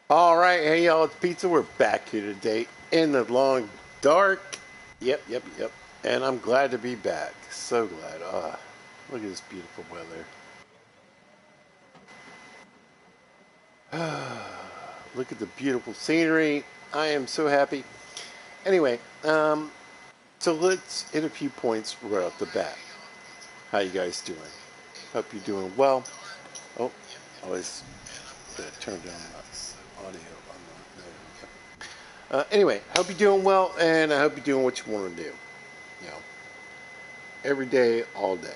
Alright, hey y'all, it's Pizza. We're back here today in the long dark. Yep. And I'm glad to be back. So glad. Look at this beautiful weather. Look at the beautiful scenery. I am so happy. Anyway, so let's hit a few points right off the bat. How you guys doing? Hope you're doing well. Oh, always turn down the audio. Anyway, I hope you're doing well, and I hope you're doing what you want to do. You know, every day, all day.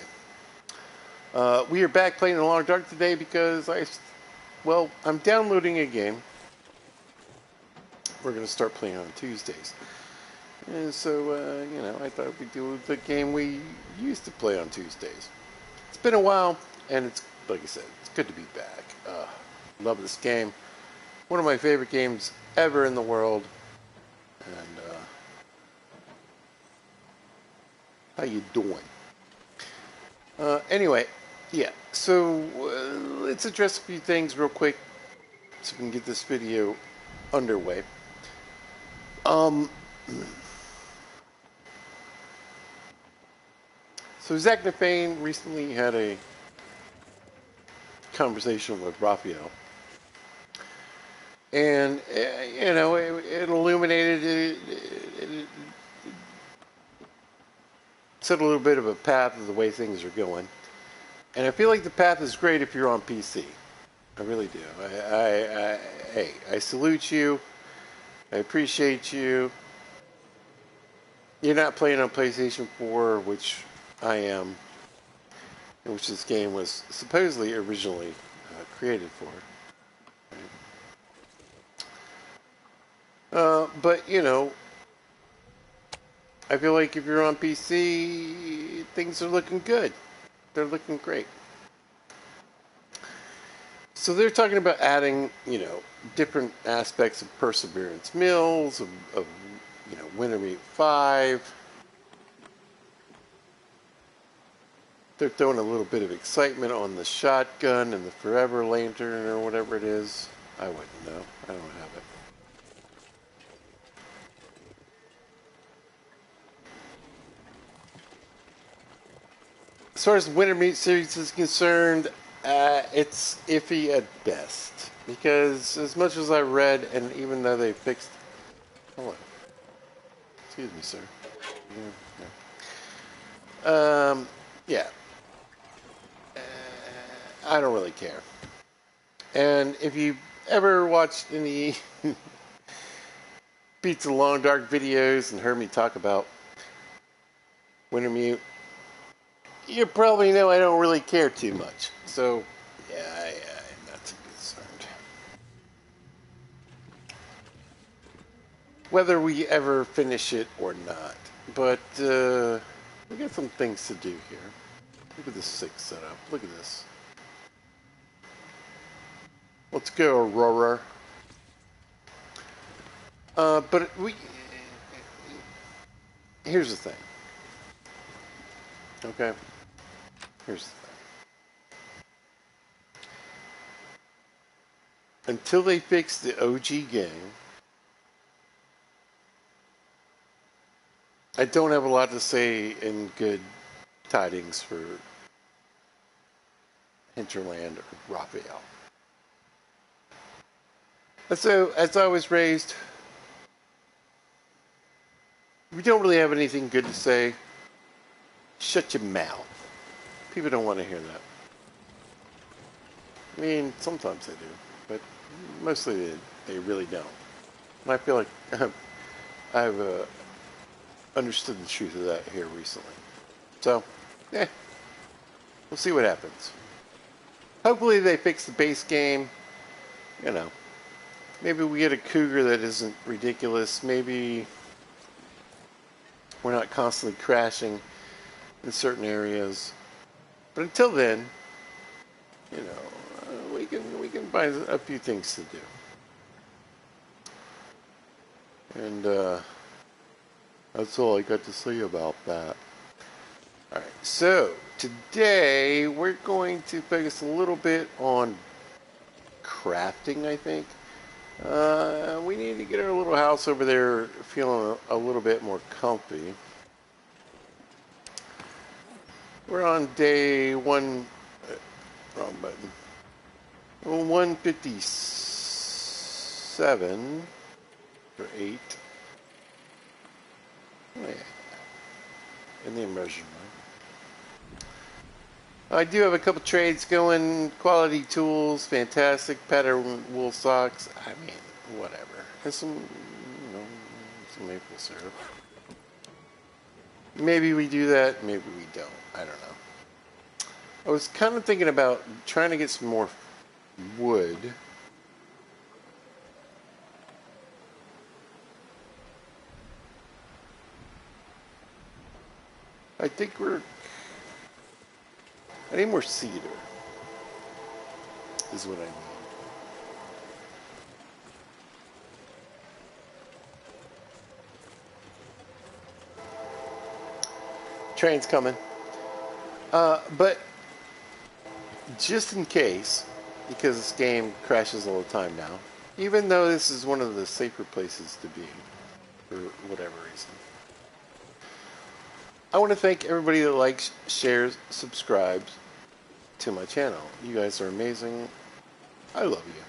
We are back playing in the Long Dark today because I'm downloading a game. We're going to start playing on Tuesdays. And so, I thought we'd do the game we used to play on Tuesdays. It's been a while, and it's, like I said, it's good to be back. Love this game. One of my favorite games ever in the world. And, how you doing? Anyway, yeah, so let's address a few things real quick so we can get this video underway. So Zach Nefane recently had a conversation with Raphael. And, it illuminated, it set a little bit of a path of the way things are going. And I feel like the path is great if you're on PC. I really do. I salute you. I appreciate you. You're not playing on PlayStation 4, which I am, which this game was supposedly originally created for. But, I feel like if you're on PC, things are looking good. They're looking great. So they're talking about adding, different aspects of Perseverance Mills, of Wintermute 5. They're throwing a little bit of excitement on the shotgun and the Forever Lantern or whatever it is. I wouldn't know. I don't have it. As far as the Wintermute series is concerned, it's iffy at best. Because as much as I read, and even though they fixed... Hello. Excuse me, sir. Yeah. I don't really care. And if you've ever watched any Pizza Long Dark videos and heard me talk about Wintermute, you probably know I don't really care too much. So, yeah, I'm not too concerned. Whether we ever finish it or not. But, we got some things to do here. Look at this 6 setup. Look at this. Let's go, Aurora. But here's the thing. Okay? Here's the thing. Until they fix the OG game, I don't have a lot to say in good tidings for Hinterland or Raphael. So, as I was raised, if you don't really have anything good to say, shut your mouth. People don't want to hear that. I mean, sometimes they do, but mostly they really don't. And I feel like I've understood the truth of that here recently. So, we'll see what happens. Hopefully they fix the base game. Maybe we get a cougar that isn't ridiculous. Maybe we're not constantly crashing in certain areas. But until then, we can find a few things to do. And that's all I got to say about that. Alright, so today we're going to focus a little bit on crafting, I think. We need to get our little house over there feeling a little bit more comfy. We're on day one. Wrong button. 157 or 8. Oh, yeah. In the immersion one. I do have a couple trades going. Quality tools, fantastic. Pattern wool socks. I mean, whatever. And some, some maple syrup. Maybe we do that. Maybe we don't. I don't know. I was kind of thinking about trying to get some more wood. I think I need more cedar, is what I need. Train's coming. But just in case, because this game crashes all the time now, even though this is one of the safer places to be, for whatever reason, I want to thank everybody that likes, shares, subscribes to my channel. You guys are amazing. I love you.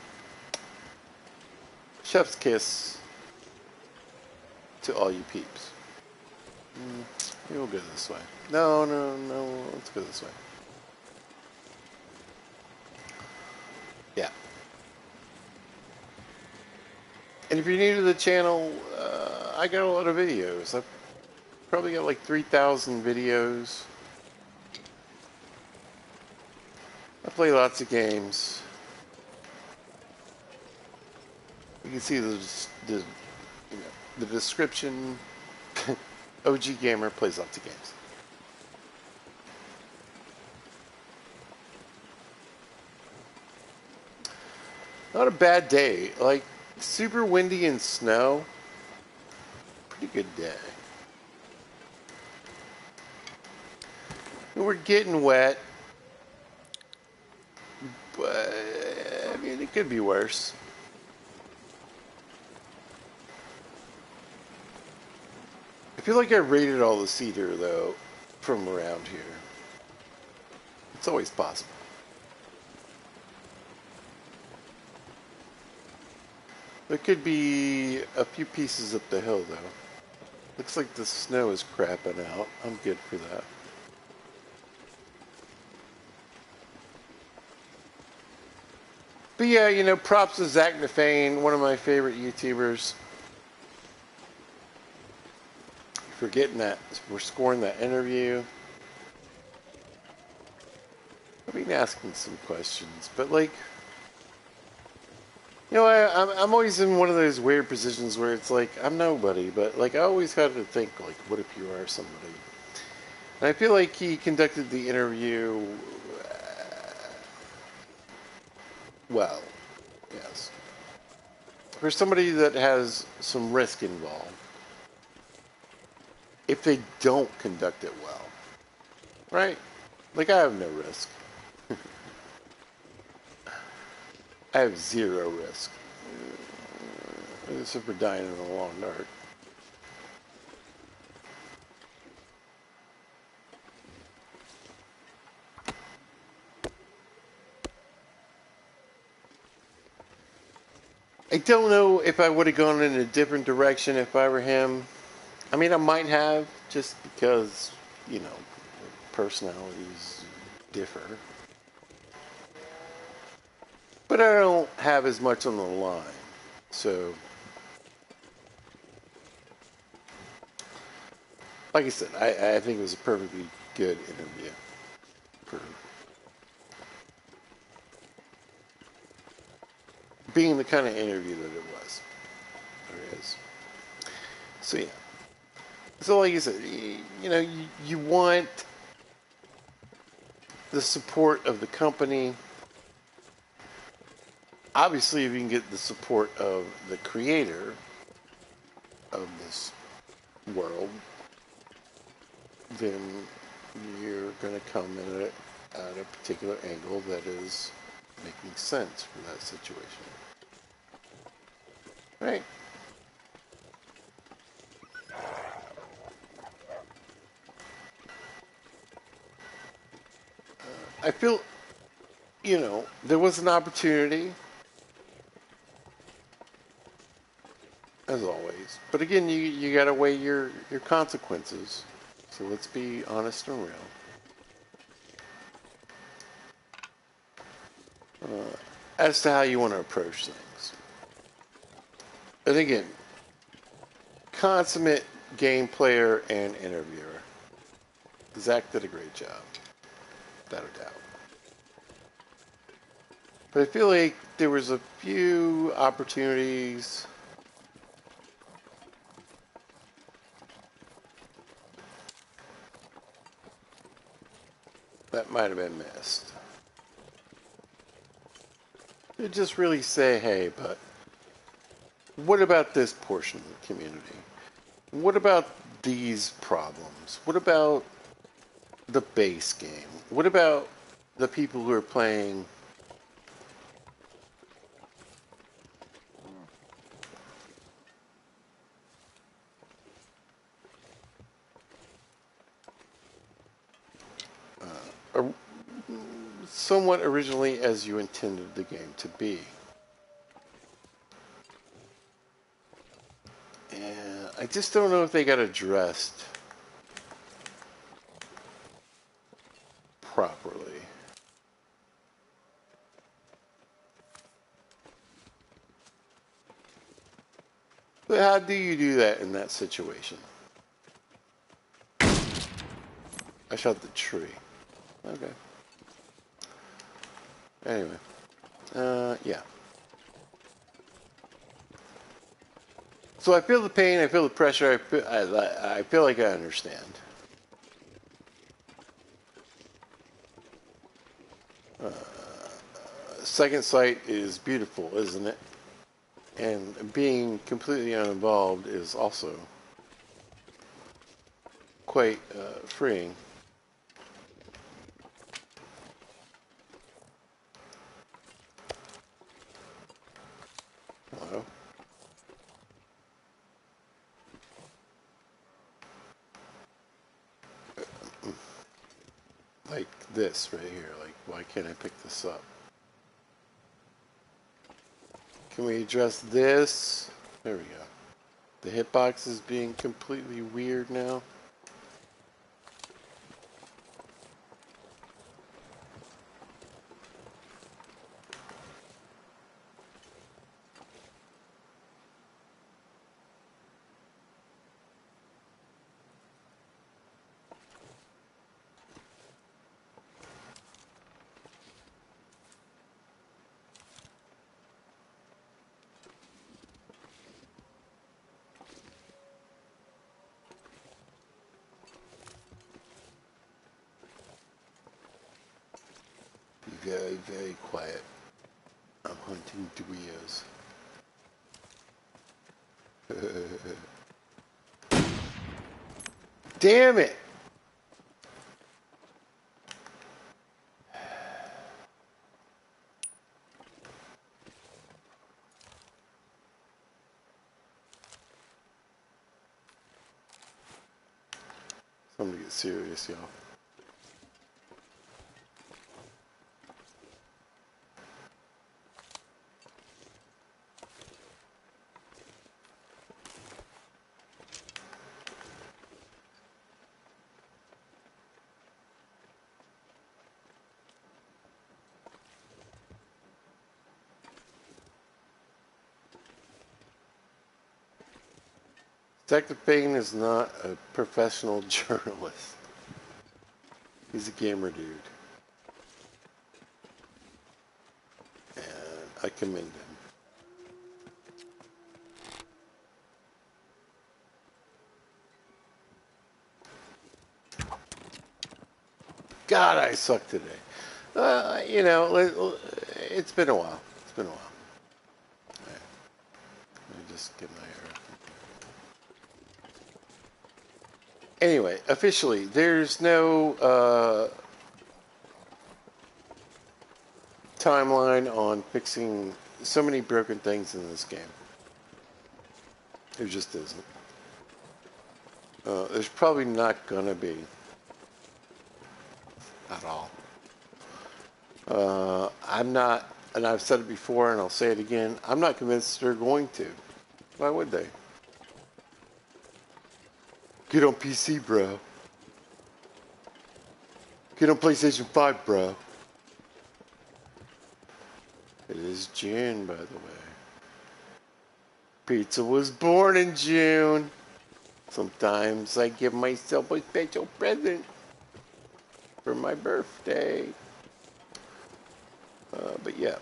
Chef's kiss to all you peeps. We'll go this way. No, let's go this way. Yeah. And if you're new to the channel, I got a lot of videos. I've probably got like 3,000 videos. I play lots of games. You can see the description. OG Gamer plays lots of games. Not a bad day. Like, super windy and snow. Pretty good day. We're getting wet. But, I mean, it could be worse. I feel like I raided all the cedar, though, from around here. It's always possible. There could be a few pieces up the hill, though. Looks like the snow is crapping out. I'm good for that. But yeah, props to Zach Nafane, one of my favorite YouTubers. For getting that, we're scoring that interview. I've been asking some questions, but like, I'm always in one of those weird positions where it's like, I'm nobody, but like, I always have to think, like, what if you are somebody? And I feel like he conducted the interview well, yes. For somebody that has some risk involved. If they don't conduct it well, right? Like, I have no risk. I have zero risk. Except for dying in the long dark. I don't know if I would have gone in a different direction if I were him. I mean, I might have, just because, personalities differ. But I don't have as much on the line. So, like I said, I think it was a perfectly good interview. For being the kind of interview that it was. Or is. So, yeah. So, like you said, you want the support of the company. Obviously, if you can get the support of the creator of this world, then you're going to come in at a particular angle that is making sense for that situation. right? I feel, there was an opportunity, as always. But again, you got to weigh your consequences. So let's be honest and real. As to how you want to approach things. And again, consummate game player and interviewer. Zach did a great job, without a doubt. But I feel like there was a few opportunities that might have been missed. You just really say, hey, but what about this portion of the community? What about these problems? What about the base game? What about the people who are playing somewhat originally as you intended the game to be? And I just don't know if they got addressed properly. But how do you do that in that situation? I shot the tree. Okay. Anyway. Yeah. So I feel the pain, I feel the pressure, I feel like I understand. Second Sight is beautiful, isn't it? And being completely uninvolved is also quite freeing. Hello? Like this right here. Like, why can't I pick this up? Can we address this? There we go. The hitbox is being completely weird now. Be very, very quiet. I'm hunting duios. Damn it! I'm gonna get serious, y'all. Detective Payne is not a professional journalist. He's a gamer dude. And I commend him. God, I suck today. It's been a while. It's been a while. All right. Let me just get my hair. Anyway, officially, there's no timeline on fixing so many broken things in this game. There just isn't. There's probably not gonna be at all. I'm not, and I've said it before and I'll say it again, I'm not convinced they're going to. Why would they? Get on PC, bro. Get on PlayStation 5, bro. It is June, by the way. Pizza was born in June. Sometimes I give myself a special present for my birthday. But yeah.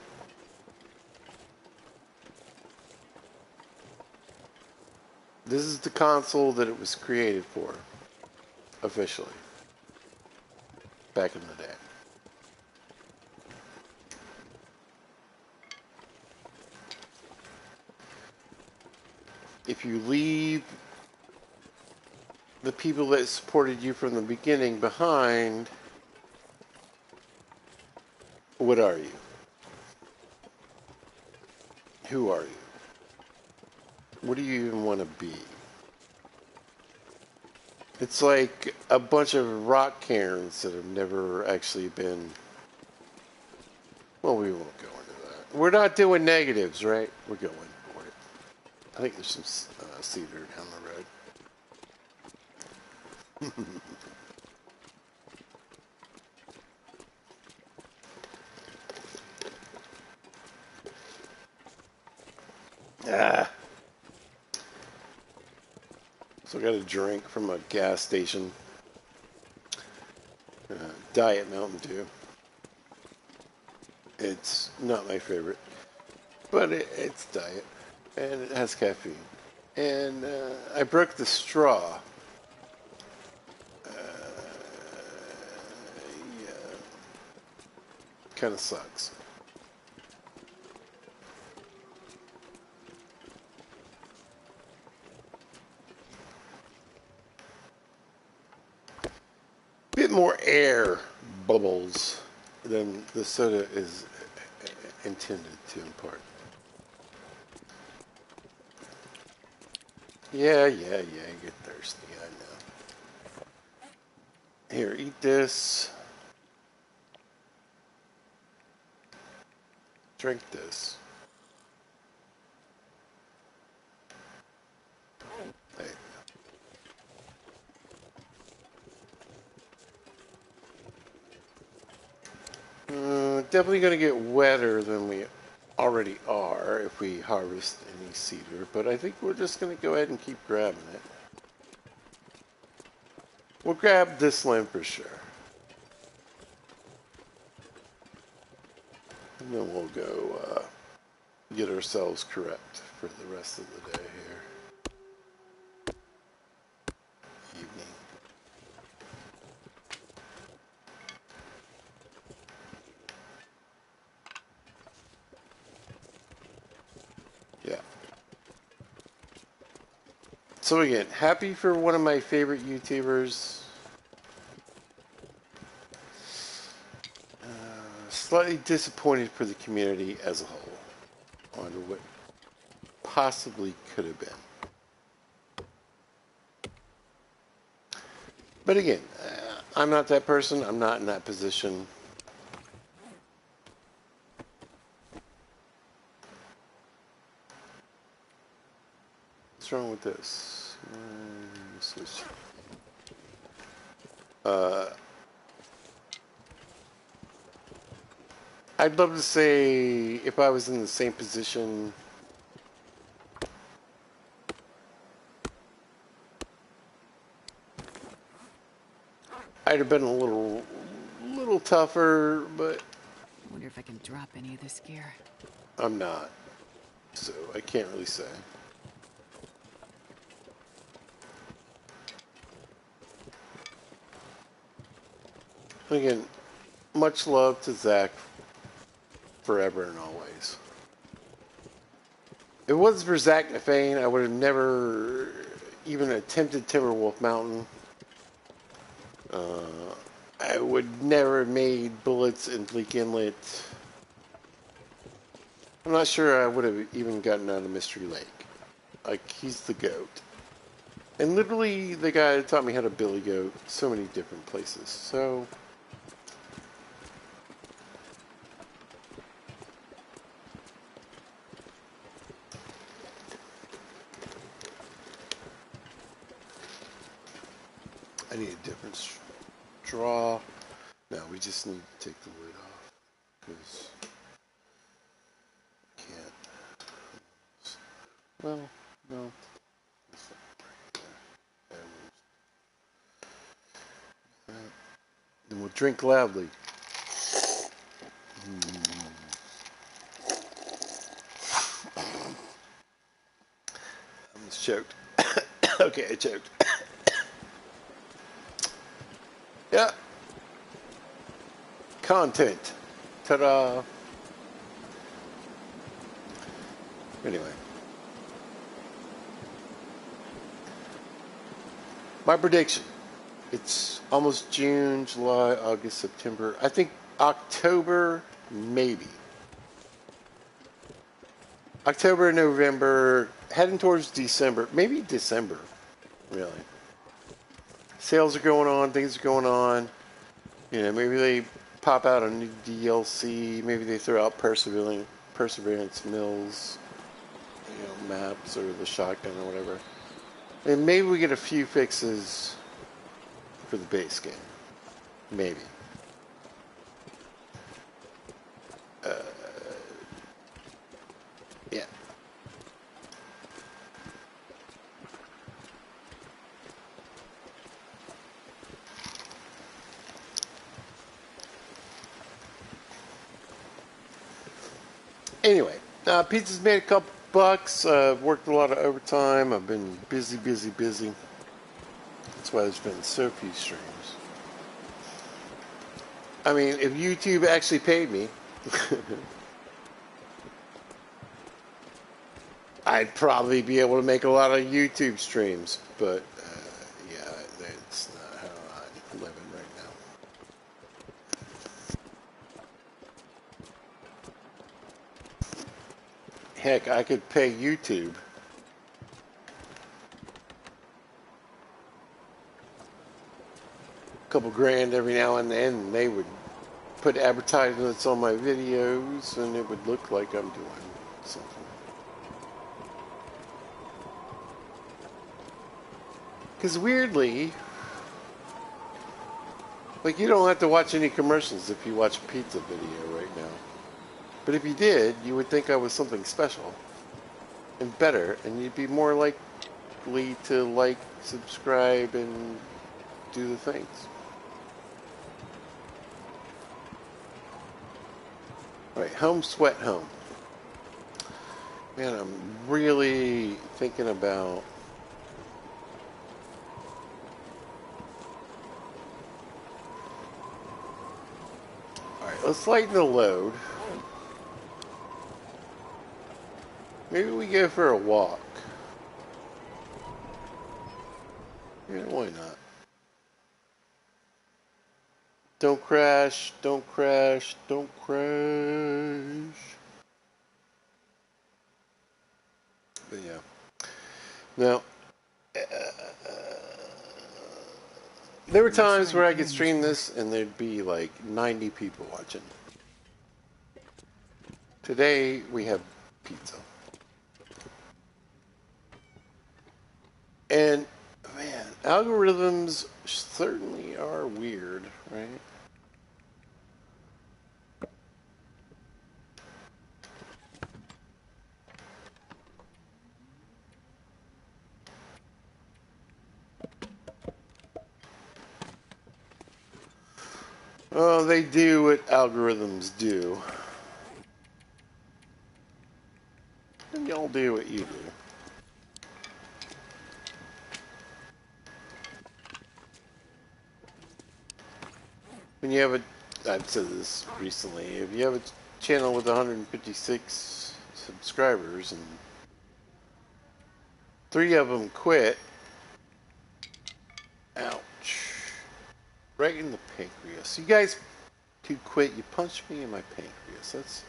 This is the console that it was created for, officially, back in the day. If you leave the people that supported you from the beginning behind, what are you? Who are you? What do you even want to be? It's like a bunch of rock cairns that have never actually been... Well, we won't go into that. We're not doing negatives, right? We're going for it. I think there's some cedar down the road. Ah. So I got a drink from a gas station. Diet Mountain Dew. It's not my favorite, but it's diet, and it has caffeine. And I broke the straw. Yeah, kind of sucks. Bit more air bubbles than the soda is intended to impart. Yeah, you get thirsty, I know. Here, eat this. Drink this. There you go. Definitely going to get wetter than we already are if we harvest any cedar, but I think we're just going to go ahead and keep grabbing it. We'll grab this limb for sure. And then we'll go get ourselves correct for the rest of the day here. Evening. Yeah. So again, happy for one of my favorite YouTubers. Slightly disappointed for the community as a whole. I wonder what possibly could have been. But again, I'm not that person. I'm not in that position. What's wrong with this? Switch. I'd love to say if I was in the same position, I'd have been a little tougher, but I wonder if I can drop any of this gear. I'm not, so I can't really say. Again, much love to Zach forever and always. If it wasn't for Zach Nafane, I would have never even attempted Timberwolf Mountain. I would never have made bullets in Bleak Inlet. I'm not sure I would have even gotten out of Mystery Lake. Like, he's the goat. And literally, the guy that taught me how to billy goat so many different places. So, I need a different straw. No, we just need to take the lid off. Because, can't. Well, no. Then we'll drink loudly. I'm just choked. Okay, I choked. Yeah. Content. Ta-da. Anyway. My prediction. It's almost June, July, August, September. I think October, maybe. October, November, heading towards December. Maybe December, really. Sales are going on, things are going on. You know, maybe they pop out a new DLC. Maybe they throw out Perseverance Mills, you know, maps or the shotgun or whatever. And maybe we get a few fixes for the base game. Maybe. Yeah. Anyway, pizza's made a couple bucks. Worked a lot of overtime. I've been busy. That's why there's been so few streams. I mean, if YouTube actually paid me, I'd probably be able to make a lot of YouTube streams. But, yeah, that's not how I'm living right now. Heck, I could pay YouTube a couple grand every now and then, and they would put advertisements on my videos, and it would look like I'm doing something. Because weirdly, like, you don't have to watch any commercials if you watch a pizza video right now. But if you did, you would think I was something special and better, and you'd be more likely to like, subscribe, and do the things. Alright, home sweat home. Man, I'm really thinking about alright, let's lighten the load. Maybe we go for a walk. Yeah, why not? Don't crash, don't crash, don't crash. But yeah. Now, there were times where I could stream this and there'd be like 90 people watching. Today, we have pizza. And, man, algorithms certainly are weird, right? Oh, they do what algorithms do. And y'all do what you do. When you have a, I've said this recently, if you have a channel with 156 subscribers and 3 of them quit, ouch, right in the pancreas. You guys who quit, you punched me in my pancreas.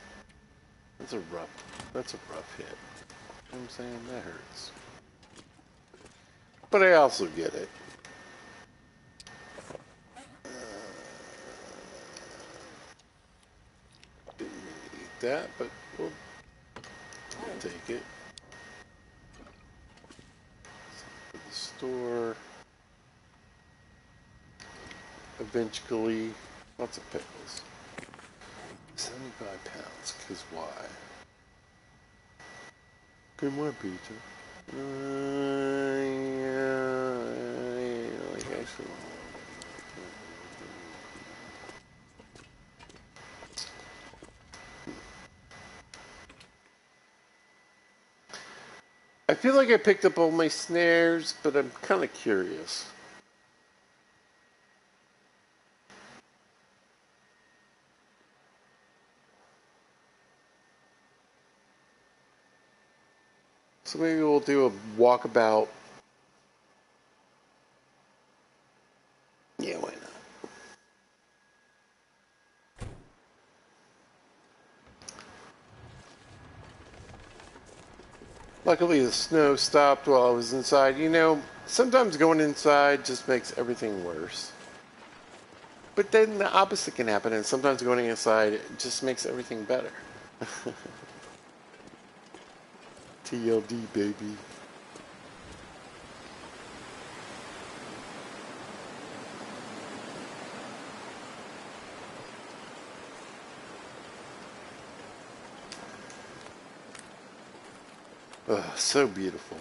That's a rough hit. You know what I'm saying? That hurts. but I also get it. Eat that, but we'll take it. For the store. Eventually, lots of pickles. 75 pounds, because why? Good morning, Peter. Yeah, like actually. I feel like I picked up all my snares, but I'm kind of curious. So maybe we'll do a walkabout. Yeah, why not? Luckily, the snow stopped while I was inside. You know, sometimes going inside just makes everything worse. But then the opposite can happen, and sometimes going inside just makes everything better. TLD, baby. Ugh, so beautiful.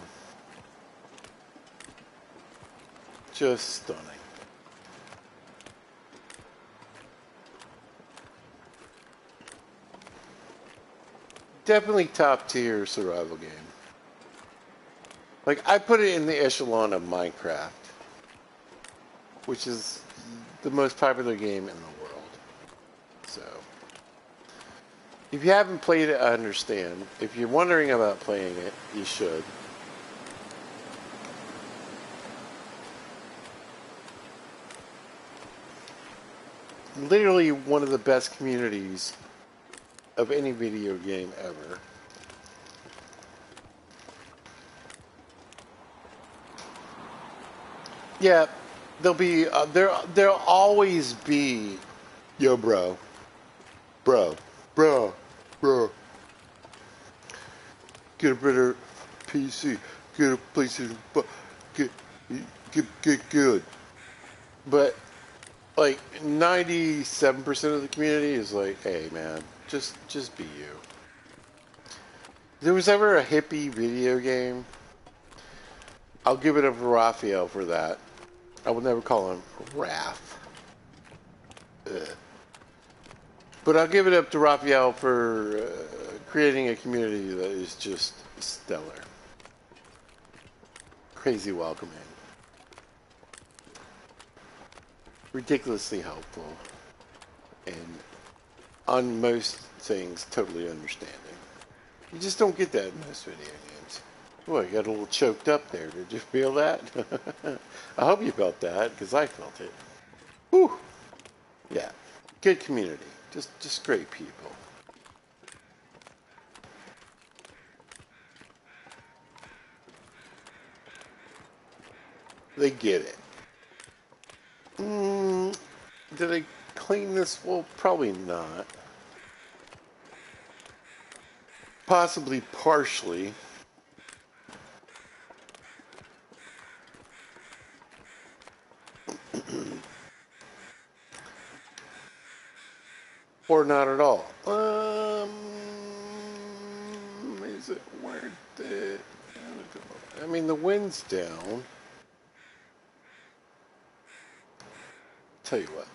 Just stunning. Definitely top tier survival game. Like, I put it in the echelon of Minecraft, which is the most popular game in the world. So, if you haven't played it, I understand. If you're wondering about playing it, you should. Literally one of the best communities of any video game ever. Yeah, there'll always be, yo, bro, bro, bro, bro. Get a better PC. Get a PlayStation. Get get good. But like 97% of the community is like, hey man, just be you. If there was ever a hippie video game, I'll give it up to Raphael for that. I will never call him Raph. Ugh. But I'll give it up to Raphael for creating a community that is just stellar. Crazy welcoming. Ridiculously helpful. And on most things, totally understanding. You just don't get that in most video games. Boy, you got a little choked up there. Did you feel that? I hope you felt that, because I felt it. Whew. Yeah. Good community. Just great people. They get it. Did I clean this? Well, probably not. Possibly partially. Or not at all. Is it worth it? I mean, the wind's down. Tell you what.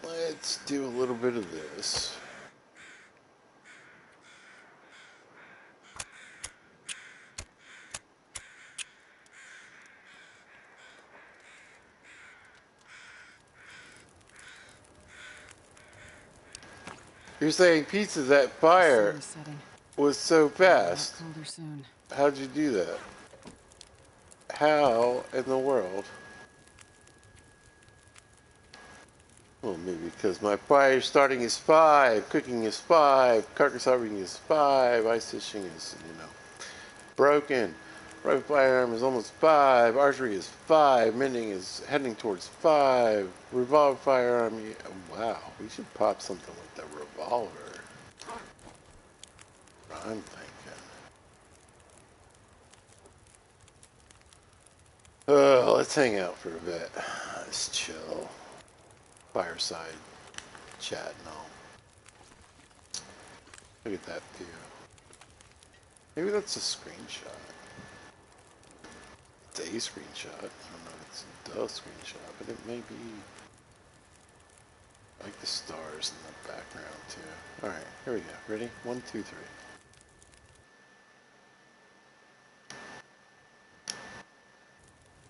Let's do a little bit of this. You're saying pizza, that fire was so fast. How'd you do that? How in the world? Well, maybe because my fire starting is 5, cooking is 5, carcass harvesting is 5, ice fishing is, broken. Rifle firearm is almost 5. Archery is 5. Mending is heading towards 5. Revolver firearm. Wow, we should pop something like the revolver. I'm thinking. Let's hang out for a bit. Let's chill. Fireside chat and all. Look at that view. Maybe that's a screenshot. It's a screenshot. I don't know if it's the screenshot, but it may be. I like the stars in the background too. Alright, here we go. Ready? 1, 2, 3.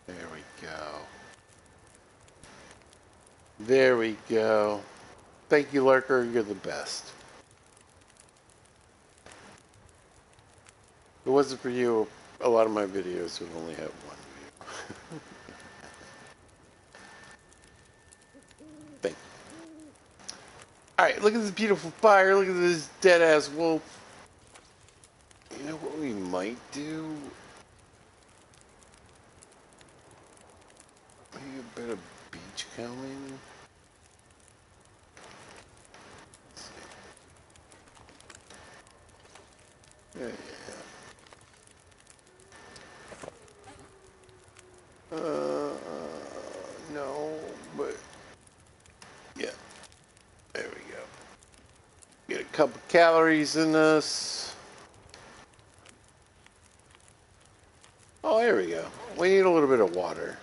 There we go. There we go. Thank you, Lurker. You're the best. If it wasn't for you, a lot of my videos would only have one view. Thank you. Alright, look at this beautiful fire. Look at this dead-ass wolf. You know what we might do? Maybe a bit of beach combing. Let's see. Yeah. No, but yeah. There we go. Get a couple calories in us. Oh, there we go. We need a little bit of water.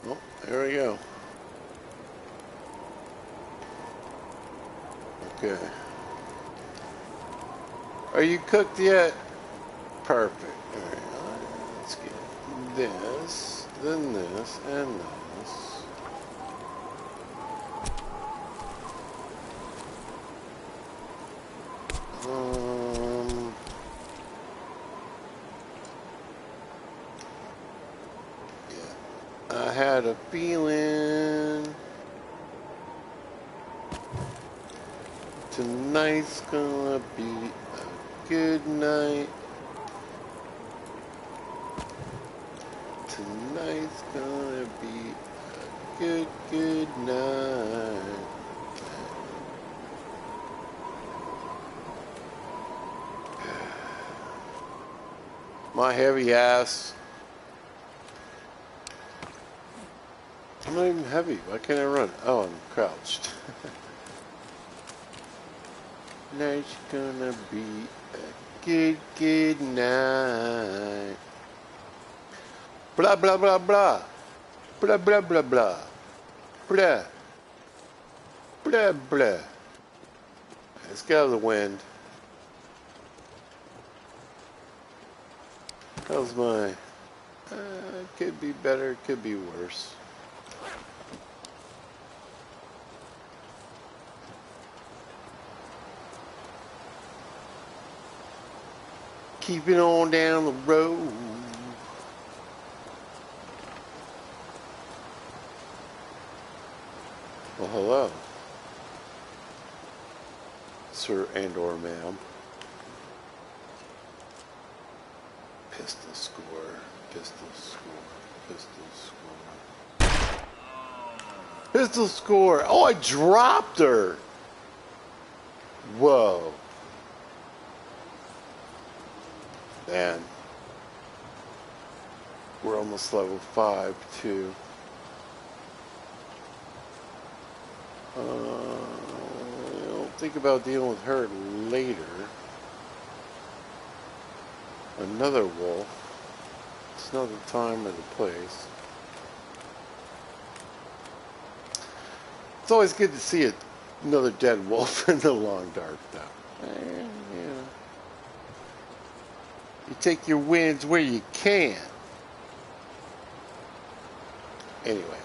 Oh, there we go. Okay. Are you cooked yet? Perfect. Alright, let's get this, then this, and this. Yeah. I had a feeling tonight's gonna be a good night. Tonight's gonna be a good, good night. My heavy ass. I'm not even heavy. Why can't I run? Oh, I'm crouched. Tonight's gonna be a good, good night. Blah, blah, blah, blah. Blah, blah, blah, blah. Blah. Blah, blah. Let's get out of the wind. How's my... could be better, could be worse. Keeping on down the road. Well, hello, sir and or ma'am. Pistol score, pistol score, pistol score. Pistol score! Oh, I dropped her! Whoa. Man. We're almost level 5, too. I'll think about dealing with her later. Another wolf. It's not the time or the place. It's always good to see another dead wolf in the long dark, though. You know, you take your wins where you can. Anyway.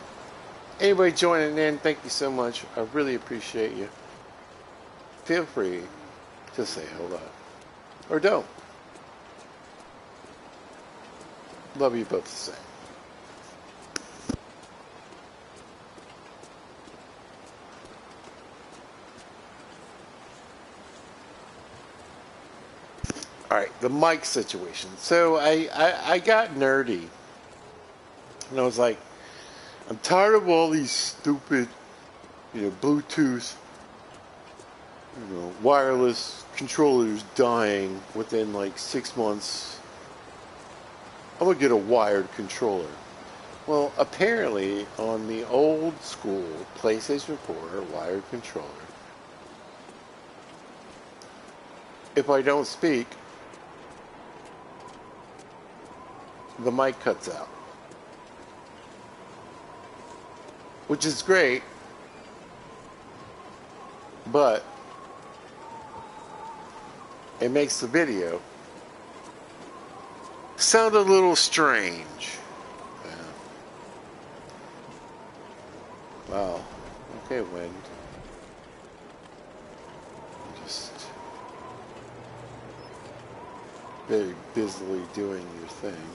Anybody joining in, thank you so much. I really appreciate you. Feel free Just say hello. Or don't. Love you both the same. Alright, the mic situation. So I got nerdy. And I was like, I'm tired of all these stupid, Bluetooth, wireless controllers dying within like 6 months. I'm gonna get a wired controller. Well, apparently on the old school PlayStation 4 wired controller, if I don't speak, the mic cuts out. Which is great, but it makes the video sound a little strange. Yeah. Wow. Okay, wind. Just very busily doing your thing.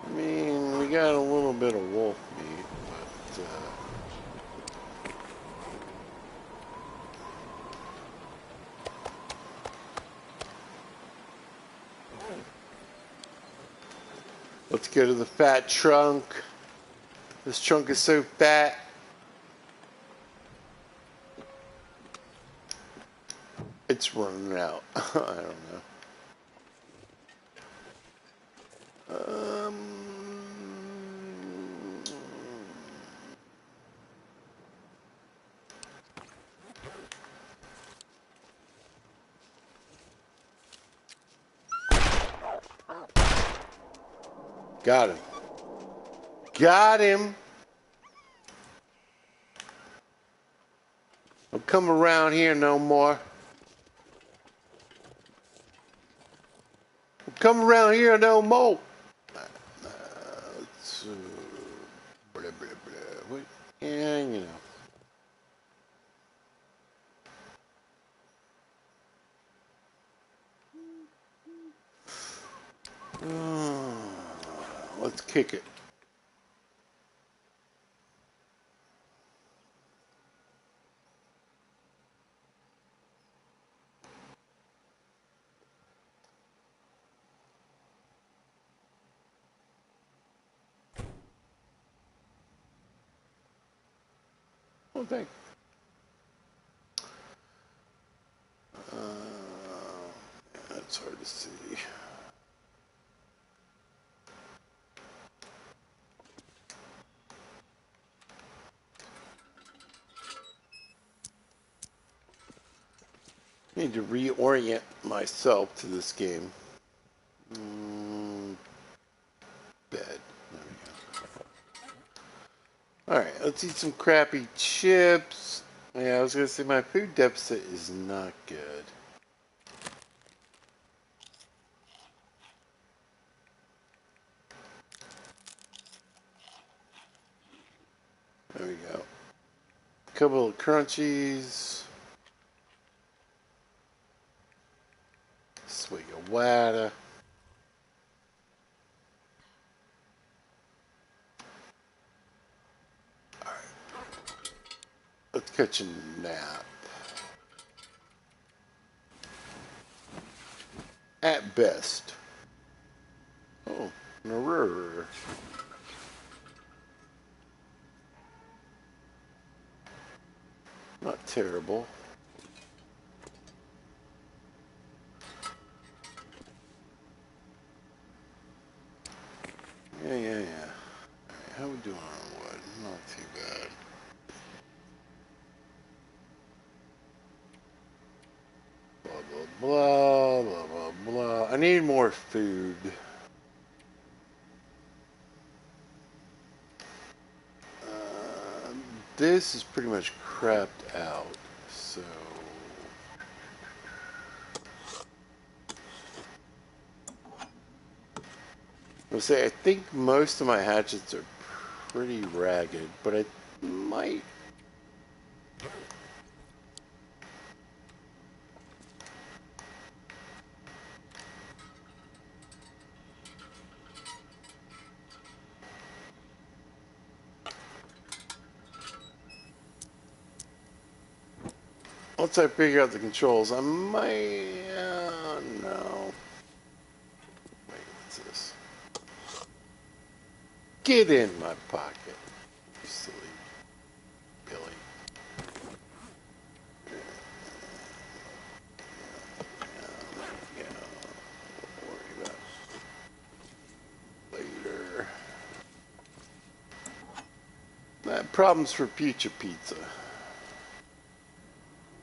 I mean, we got a little bit of wolf meat, but let's go to the fat trunk. This trunk is so fat. It's running out. I don't know. Got him. Got him. Don't come around here no more. Don't come around here no more. Let's, blah, blah, blah. What? Yeah, you know. Let's kick it. Oh, thanks. That's hard to see. I need to reorient myself to this game. Bed. There we go. Alright, let's eat some crappy chips. Yeah, I was going to say my food deficit is not good. There we go. A couple of crunchies. Swig of water. Alright. Let's catch a nap. At best. Oh, mirror. Not terrible. Yeah. Alright, how we doing on wood? Not too bad. Blah, blah, blah, blah. I need more food. This is pretty much crapped out, so... I'll say, I think most of my hatchets are pretty ragged, but I might Once I figure out the controls, I might... no. Wait, what's this? Get in my pocket, you silly Billy. Yeah, don't worry about it later. Problems for future pizza.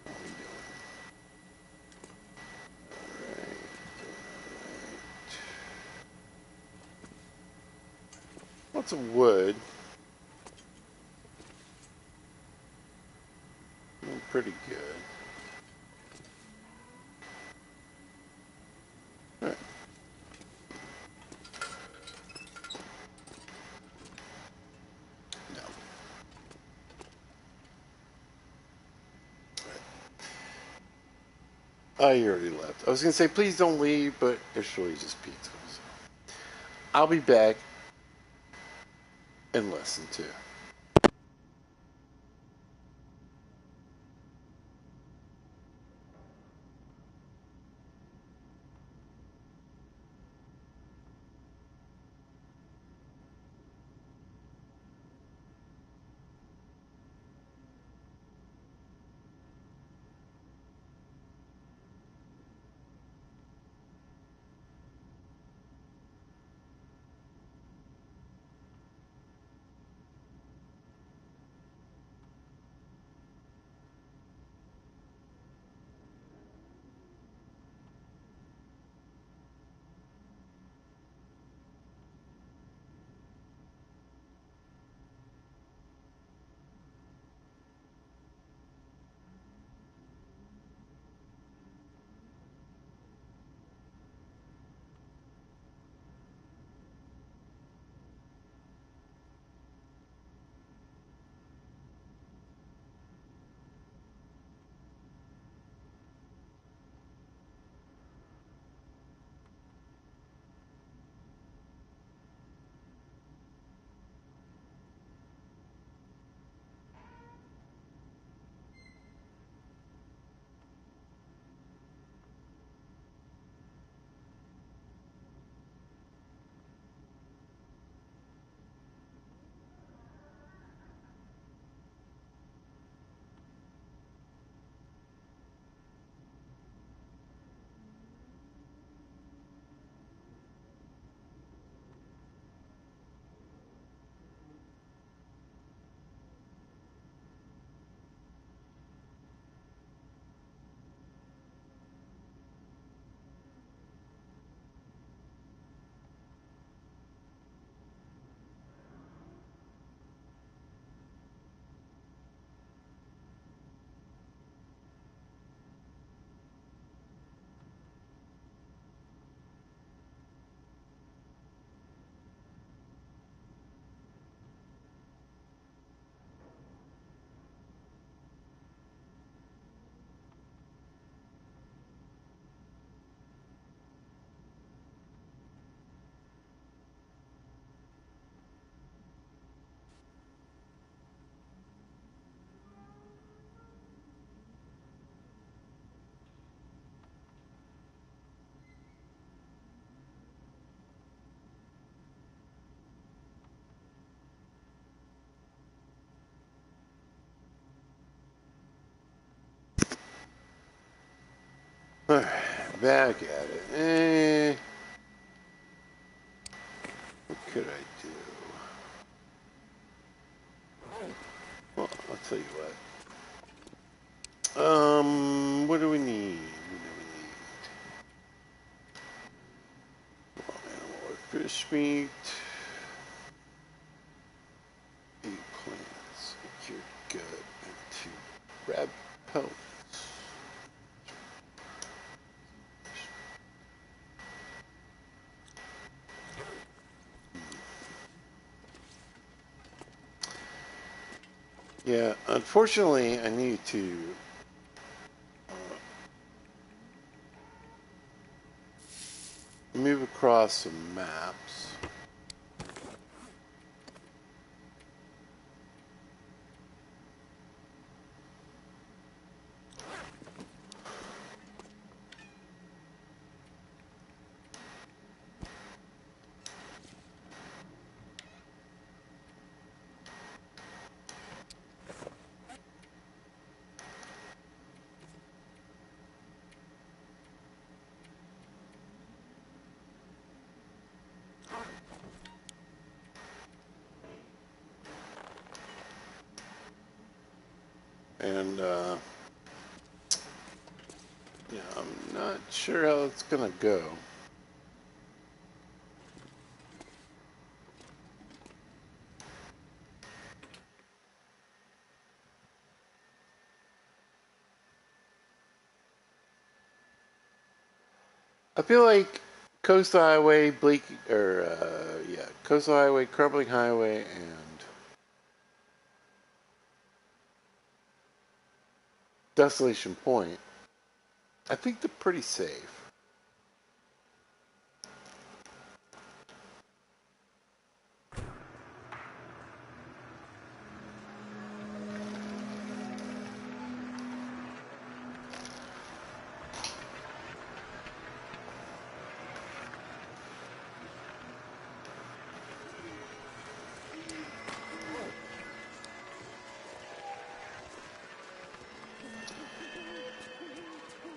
What are we doing? Alright. Lots of wood. Pretty good. Alright. No. Oh, you already left. I was going to say, please don't leave, but it's really just pizza. So. I'll be back in lesson 2. Alright, back at it. What could I do? Well, I'll tell you what. What do we need? Animal or fish meat. Eggplants. Your gut into crab pelts. Yeah, unfortunately, I need to move across some maps. and yeah, I'm not sure how it's gonna go. I feel like Coastal Highway, Coastal Highway, Crumbling Highway, and Desolation Point. I think they're pretty safe.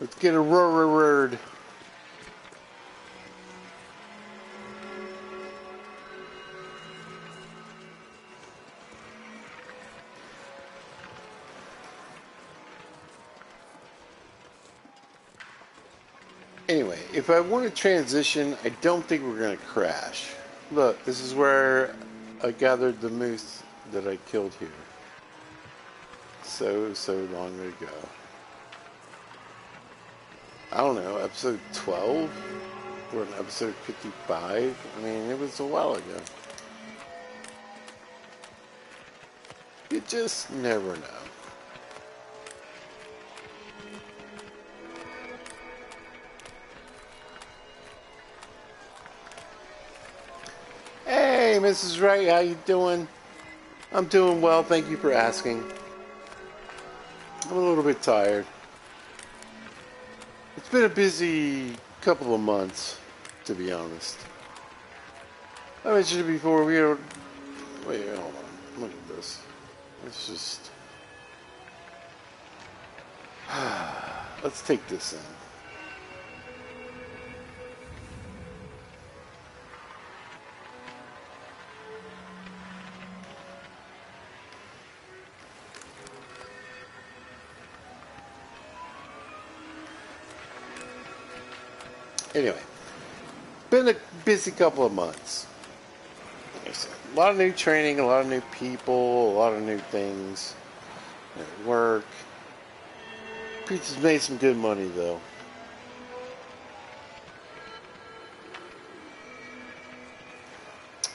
Let's get a word. Anyway, if I want to transition, I don't think we're going to crash. Look, this is where I gathered the moose that I killed here. So long ago. I don't know, episode 12? Or an episode 55? I mean, it was a while ago. You just never know. Hey, Mrs. Wright, how you doing? I'm doing well, thank you for asking. I'm a little bit tired. It's been a busy couple of months, to be honest. I mentioned it before, we don't... Wait, hold on. Look at this. Let's just... Let's take this in. Anyway, been a busy couple of months. Like I said, a lot of new training, a lot of new people, a lot of new things at work. Pizza's made some good money though.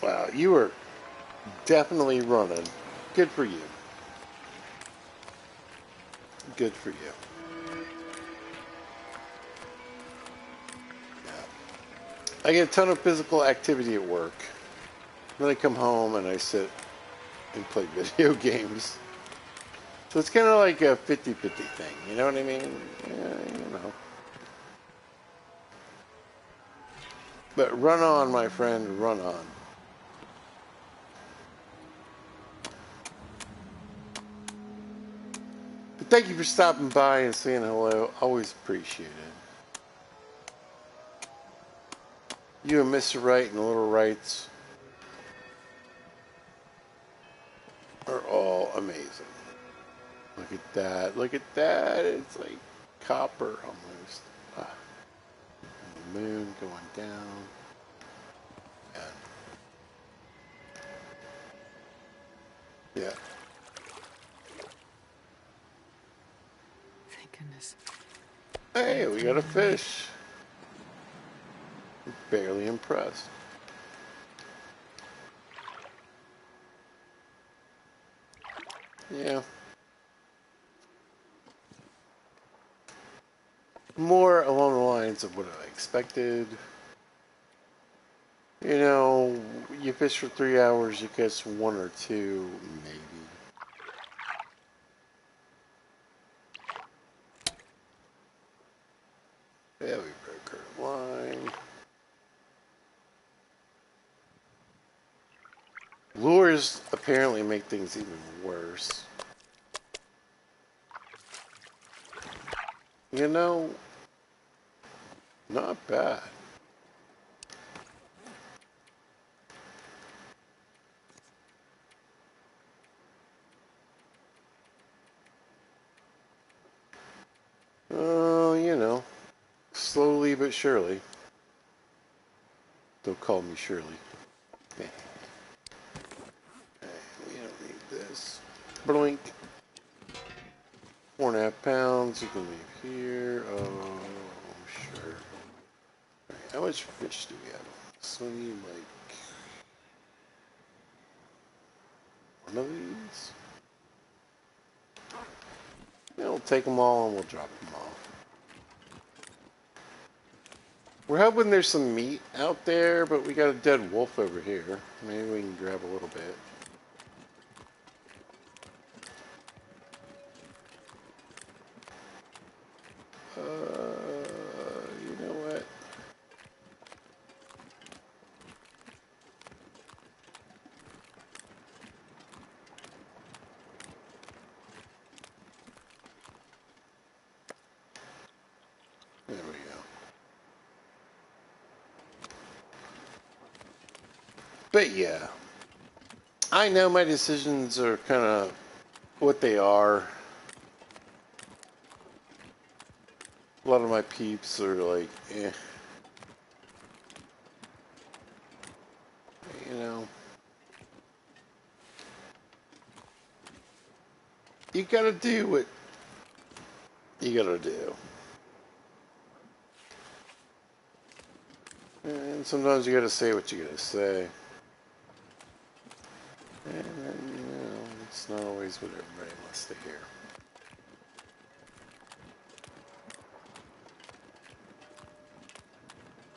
Wow, you were definitely running. Good for you. Good for you. I get a ton of physical activity at work. Then I come home and I sit and play video games. So it's kind of like a 50-50 thing, you know what I mean? Yeah, you know. But run on, my friend, run on. But thank you for stopping by and saying hello. Always appreciate it. You and Mr. Wright and the Little Wrights are all amazing. Look at that. Look at that. It's like copper almost. Ah. The moon going down. Yeah. Thank goodness. Hey, we got a fish. I'm barely impressed. Yeah. More along the lines of what I expected. You know, you fish for 3 hours, you catch one or two, maybe. Yeah, we broke our line. Lures apparently make things even worse. You know, not bad. Oh, you know, slowly but surely. Don't call me Shirley. Okay, we don't need this. Blink. 4.5 pounds. You can leave here. Oh, sure. Right, how much fish do we have? So we need like one of these. Yeah, we'll take them all and we'll drop them off. We're hoping there's some meat out there, but we got a dead wolf over here. Maybe we can grab a little bit. You know what? There we go. But yeah, I know my decisions are kind of what they are. A lot of my peeps are like, eh. You know, you gotta do what you gotta do. And sometimes you gotta say what you gotta say. And then, you know, it's not always what everybody wants to hear.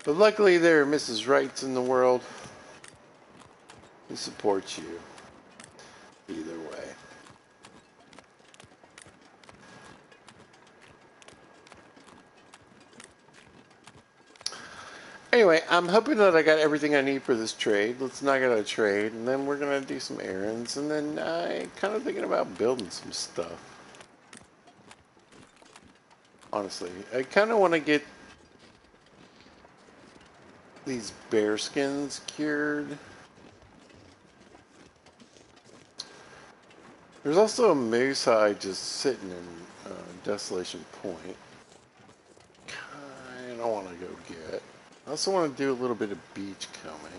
But luckily there are Mrs. Rights in the world who support you either way. Anyway, I'm hoping that I got everything I need for this trade. Let's knock out a trade, and then we're going to do some errands, and then I'm kind of thinking about building some stuff. Honestly, I kind of want to get these bear skins cured. There's also a moose hide just sitting in Desolation Point. I don't want to go get. I also want to do a little bit of beach combing.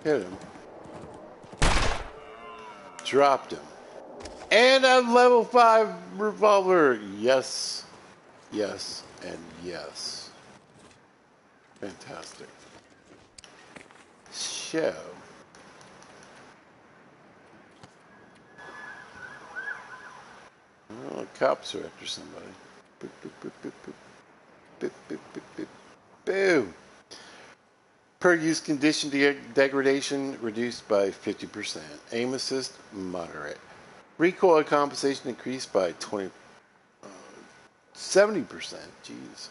Hit him. Dropped him. And a level 5 revolver. Yes. Yes. And yes. Fantastic. So. Oh, the cops are after somebody. Boop, boop, boop, boop, boop. Boop, boop, boop, boop. Boom. Per use condition degradation reduced by 50%. Aim assist moderate. Recoil compensation increased by 70%. Jesus.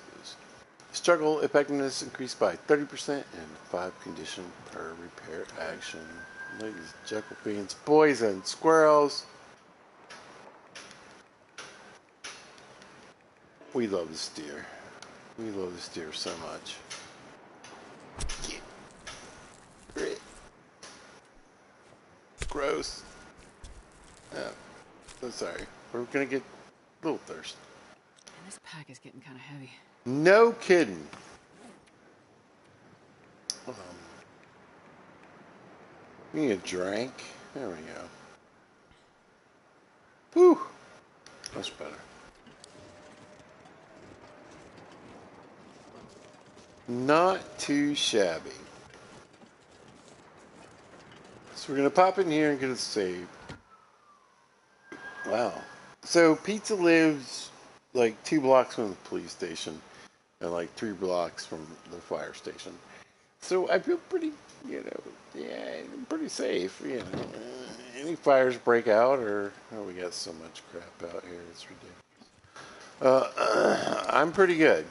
Struggle effectiveness increased by 30% and 5 condition per repair action. Ladies, Jekyll fiends, boys and squirrels. We love this deer. We love this deer so much. Great. Gross. Oh, so sorry. We're gonna get a little thirsty. And this pack is getting kind of heavy. No kidding. We need a drink. There we go. Whew. Much better. Not too shabby. So we're gonna pop in here and get a save. Wow. So Pizza lives like 2 blocks from the police station and like 3 blocks from the fire station. So I feel pretty, yeah, pretty safe. Any fires break out, or we got so much crap out here, it's ridiculous. I'm pretty good.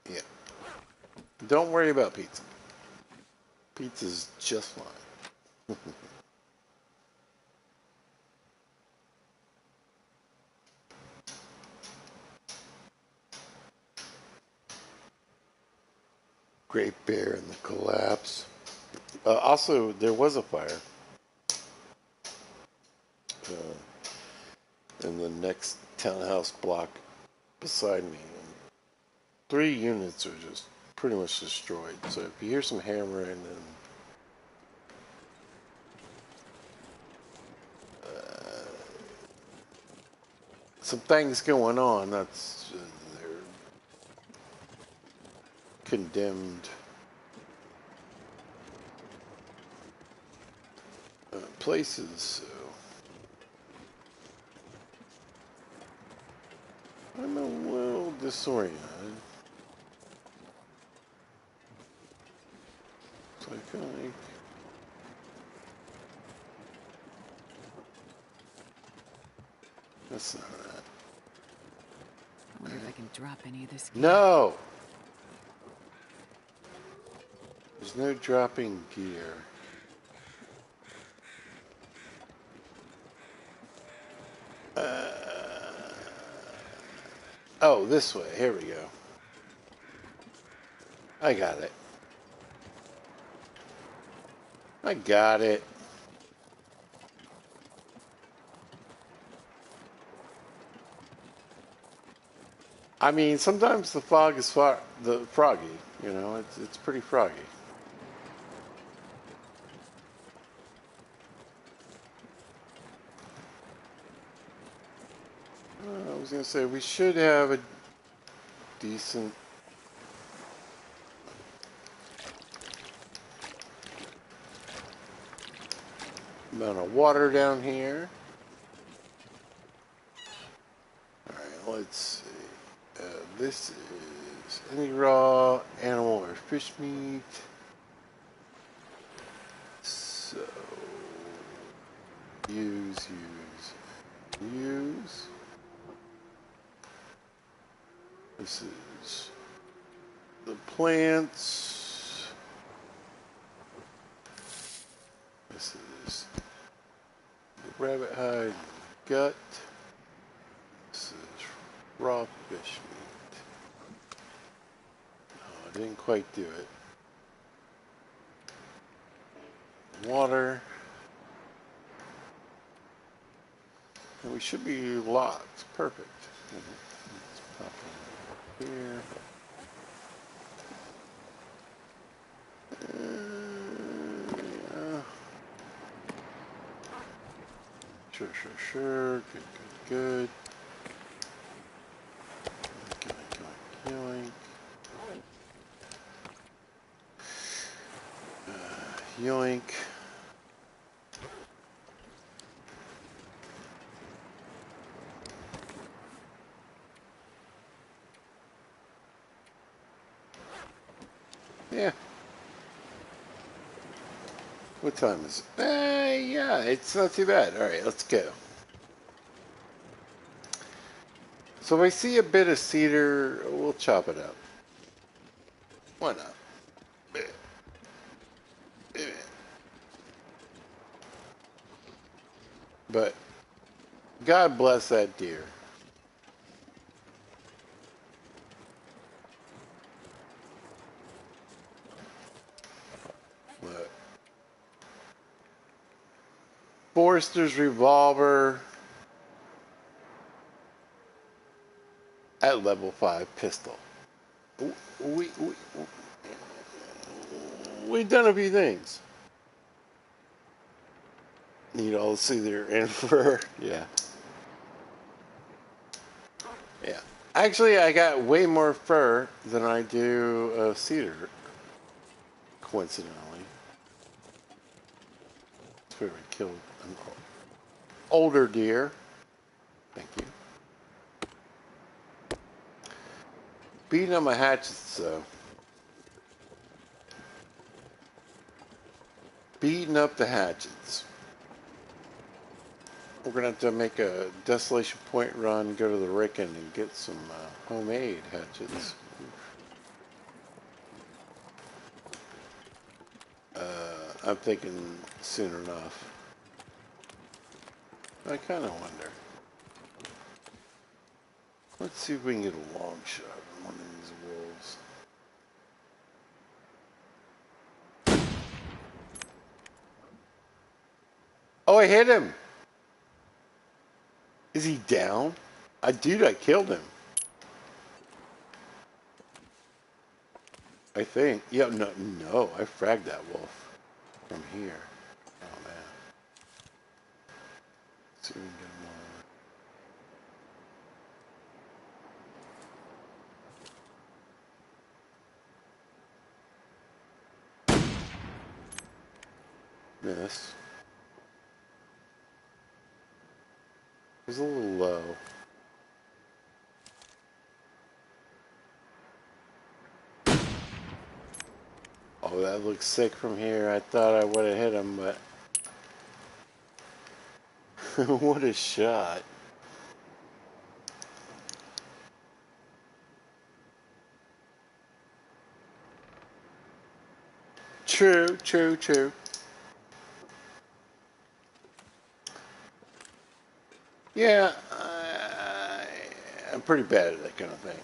Yeah. Don't worry about pizza. Pizza's just fine. Great Bear and the collapse. Also, there was a fire in the next townhouse block beside me. And 3 units are just pretty much destroyed. So if you hear some hammering and some things going on, that's they're condemned places. So I'm a little disoriented. So I feel like that's not right. I wonder if I can drop any of this gear. No! There's no dropping gear. Oh, this way. Here we go. I got it. I got it. I mean, sometimes the fog is froggy. It's pretty froggy. I was gonna say we should have a decent amount of water down here. All right, let's see. This is any raw animal or fish meat. So use. This is the plants. This is the rabbit hide gut. This is raw fish meat. Oh, I didn't quite do it. Water. And we should be locked. Perfect. Let's pop in here. Yeah. Sure. Good. Yoink. Yoink. Yeah. What time is it? Yeah, it's not too bad. All right, let's go. So if I see a bit of cedar, we'll chop it up. Why not? But God bless that deer. But Forrester's revolver at level 5 pistol. We, we, we've done a few things. Need all the cedar and fur. Yeah. Actually, I got way more fur than I do cedar, coincidentally. That's where I killed an older deer. Thank you. Beating up my hatchets, though. Beating up the hatchets. We're going to have to make a Desolation Point run, go to the Ricken, and get some homemade hatchets. I'm thinking soon enough. I kind of wonder. Let's see if we can get a long shot on one of these wolves. Oh, I hit him! Is he down? Dude, I killed him. I think. Yeah, no, I fragged that wolf from here. Oh, man. Let's see if we can get him on. Miss. He's a little low. Oh, that looks sick from here. I thought I would have hit him, but... what a shot. True, true, true. Yeah, I'm pretty bad at that kind of thing.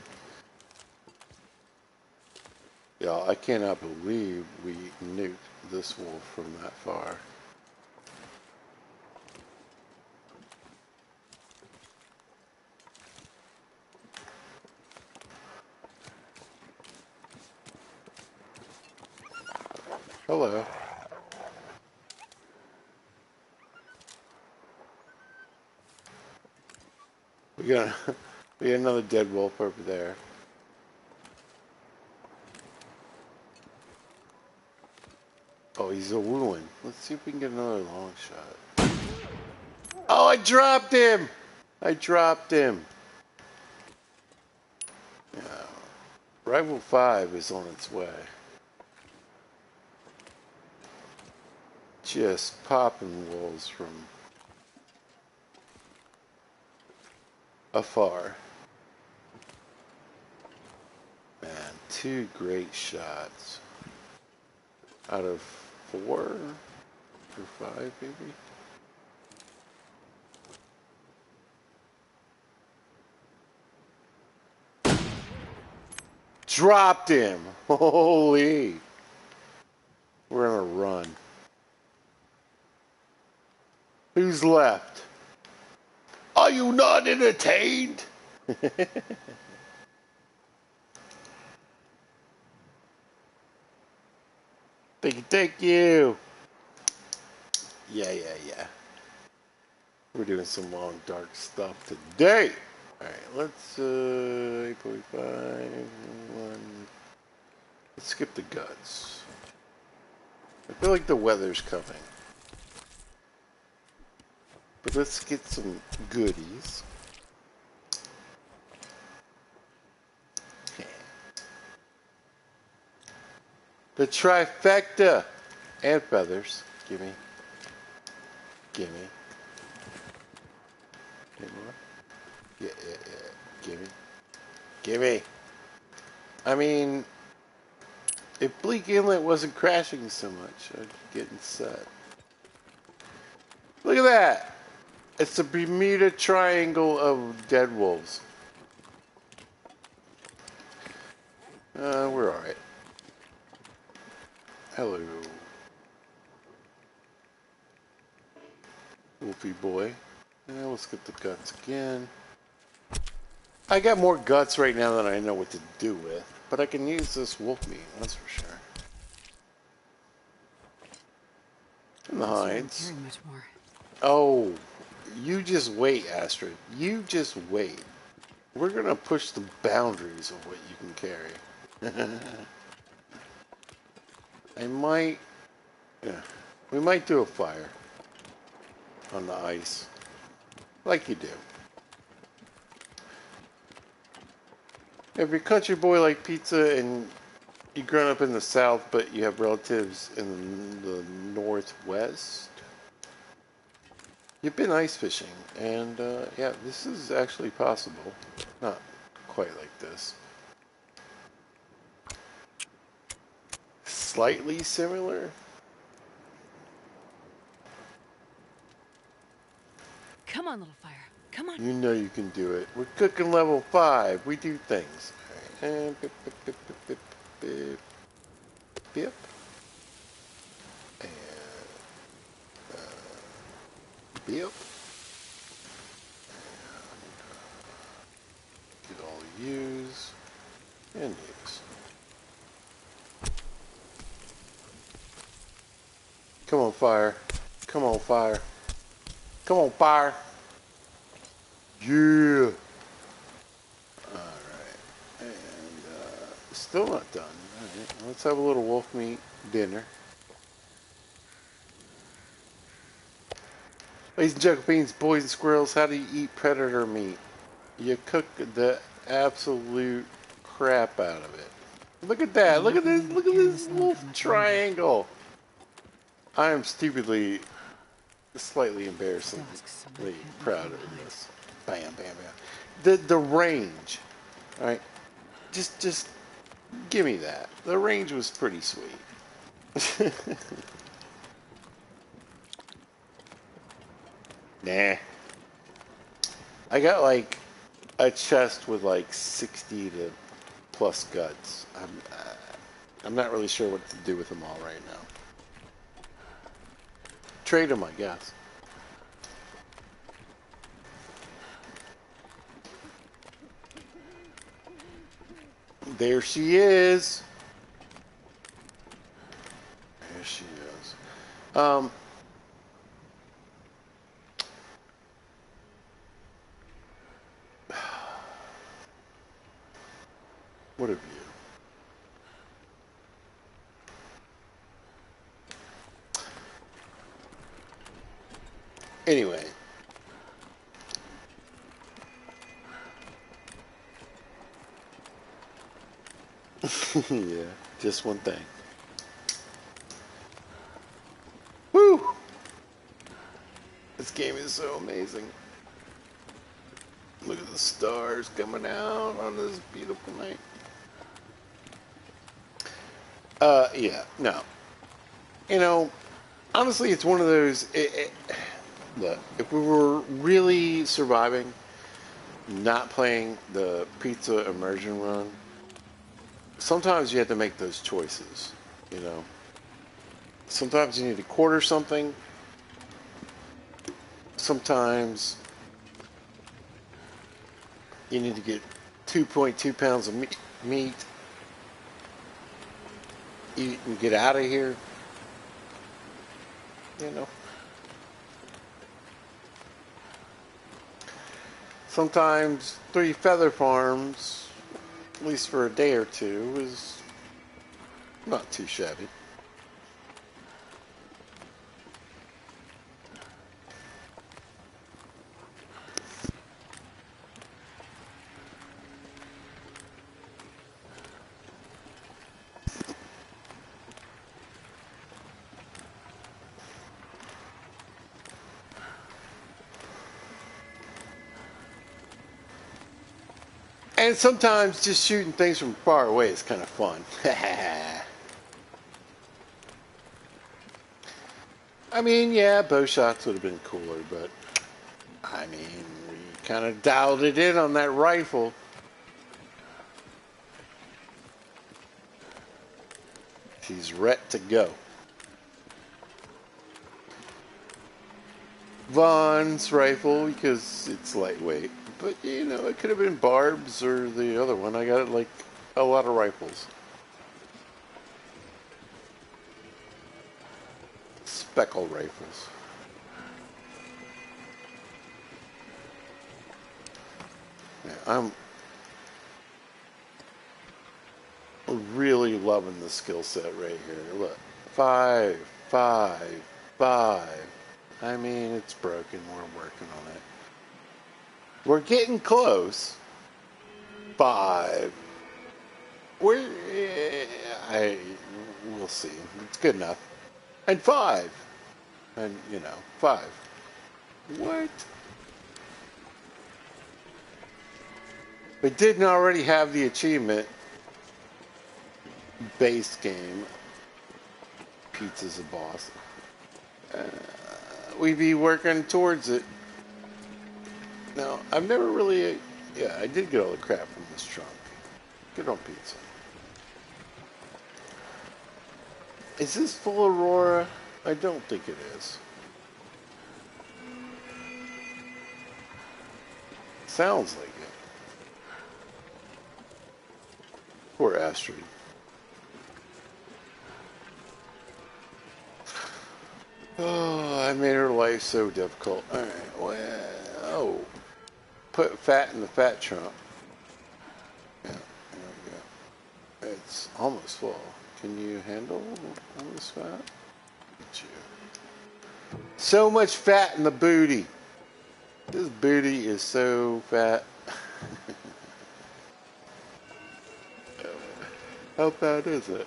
Yeah, I cannot believe we nuked this wolf from that far. Hello. We got we got another dead wolf over there. Oh, he's a wooing. Let's see if we can get another long shot. Oh, I dropped him! I dropped him. Yeah. Rival 5 is on its way. Just popping wolves from afar. Man, 2 great shots. Out of 4 or 5, maybe? Dropped him! Holy! We're on a run. Who's left? Are you not entertained? Thank you. Yeah. We're doing some long, dark stuff today. Alright, let's, 8.5, 1. Let's skip the guts. I feel like the weather's coming. But let's get some goodies. Okay. The trifecta. And feathers. Gimme. Gimme. Any more? Yeah. Gimme. Gimme. I mean, if Bleak Inlet wasn't crashing so much, I'd be getting set. Look at that! It's the Bermuda Triangle of dead wolves. We're alright. Hello. Wolfie boy. Let's get the guts again. I got more guts right now than I know what to do with, but I can use this wolf meat, that's for sure. And the hides. Much more. Oh, you just wait, Astrid. You just wait. We're gonna push the boundaries of what you can carry. I might, yeah, we might do a fire on the ice, like you do. If you're a country boy like Pizza and you've grown up in the South, but you have relatives in the Northwest, you've been ice fishing, and yeah, this is actually possible. Not quite like this. Slightly similar. Come on, little fire. Come on. You know you can do it. We're cooking level 5. We do things. All right. And bip, bip, bip, bip, bip, bip, bip. And bip. Get all use and use. Come on, fire. Come on, fire. Come on, fire. Yeah. Alright. And still not done. Alright. Let's have a little wolf meat dinner. Ladies and gentlemen, boys and squirrels, how do you eat predator meat? You cook the absolute crap out of it. Look at that. Look at this. Look at this wolf triangle. I am stupidly, slightly embarrassingly proud of this. Bam, bam, bam. The range. All right. Just give me that. The range was pretty sweet. Nah. I got like a chest with like 60 to plus guts. I'm not really sure what to do with them all right now. Trade them, I guess. There she is. There she is. What have you? Anyway. Yeah, just one thing. Woo! This game is so amazing. Look at the stars coming out on this beautiful night. Yeah, no. You know, honestly, it's one of those. Look, if we were really surviving, not playing the pizza immersion run, sometimes you have to make those choices. You know, sometimes you need to quarter something. Sometimes you need to get 2.2 pounds of meat. Eat and get out of here. You know. Sometimes 3 feather farms, at least for a day or two, is not too shabby. And sometimes just shooting things from far away is kind of fun. I mean, yeah, bow shots would have been cooler, but I mean, we kind of dialed it in on that rifle. She's ready to go. Vaughn's rifle, because it's lightweight. But, you know, it could have been Barb's or the other one. I got, like, a lot of rifles. Speckle rifles. Yeah, really loving the skill set right here. Look, 5, 5, 5. I mean, it's broken. We're working on it. We're getting close. 5. We'll see. It's good enough. And 5. And, 5. What? We didn't already have the achievement. Base game. Pizza's a boss. We'd be working towards it. Now, I've never really... Yeah, I did get all the crap from this trunk. Good on pizza. Is this full Aurora? I don't think it is. Sounds like it. Poor Astrid. Oh, I made her life so difficult. Alright, well... Put fat in the fat trunk. Yeah, there we go. It's almost full. Can you handle all this fat? Get you. So much fat in the booty. This booty is so fat. How bad is it?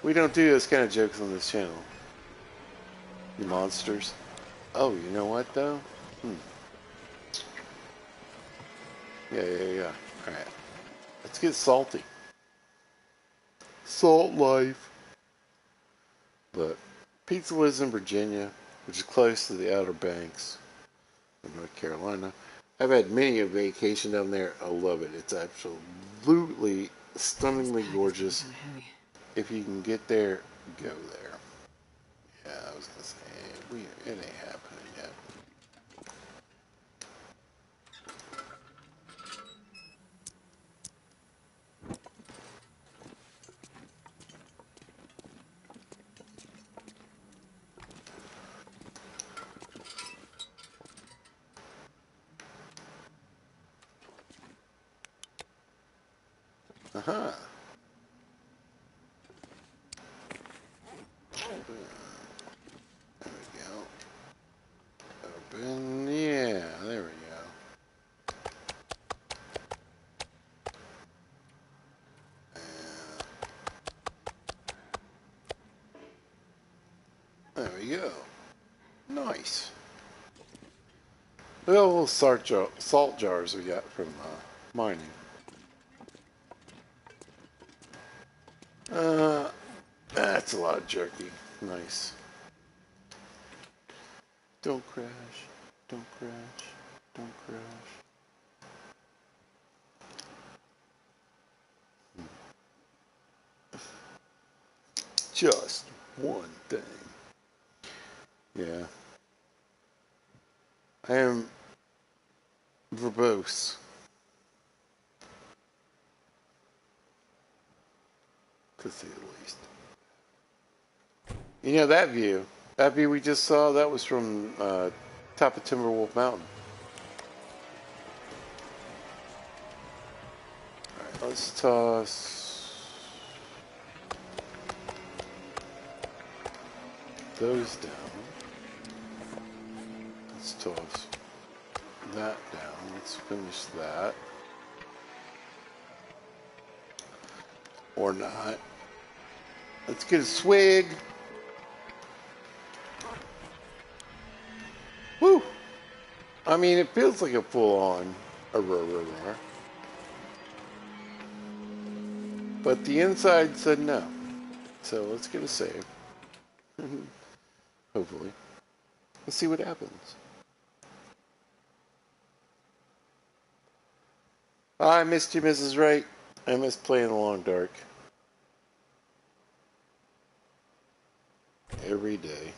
We don't do those kind of jokes on this channel. You monsters. Oh, you know what though? Yeah. Alright. Let's get salty. Salt life. But pizza lives in Virginia, which is close to the Outer Banks of North Carolina. I've had many a vacation down there. I love it. It's absolutely stunningly gorgeous. If you can get there, go there. Yeah, I was gonna say it ain't happening yet. Uh-huh. There we go. Open. Yeah, there we go. There we go. Nice. Look at all those salt jars we got from mining. That's a lot of jerky. Nice. Don't crash. Don't crash. Don't crash. Just one thing. Yeah. I am verbose. To say the least. You know that view we just saw, that was from top of Timberwolf Mountain. Alright, let's toss those down. Let's toss that down. Let's finish that. Or not. Let's get a swig. Woo! I mean, it feels like a full-on Aurora. But the inside said no. So let's get a save. Hopefully. Let's see what happens. I missed you, Mrs. Wright. I miss playing the Long Dark. Every day.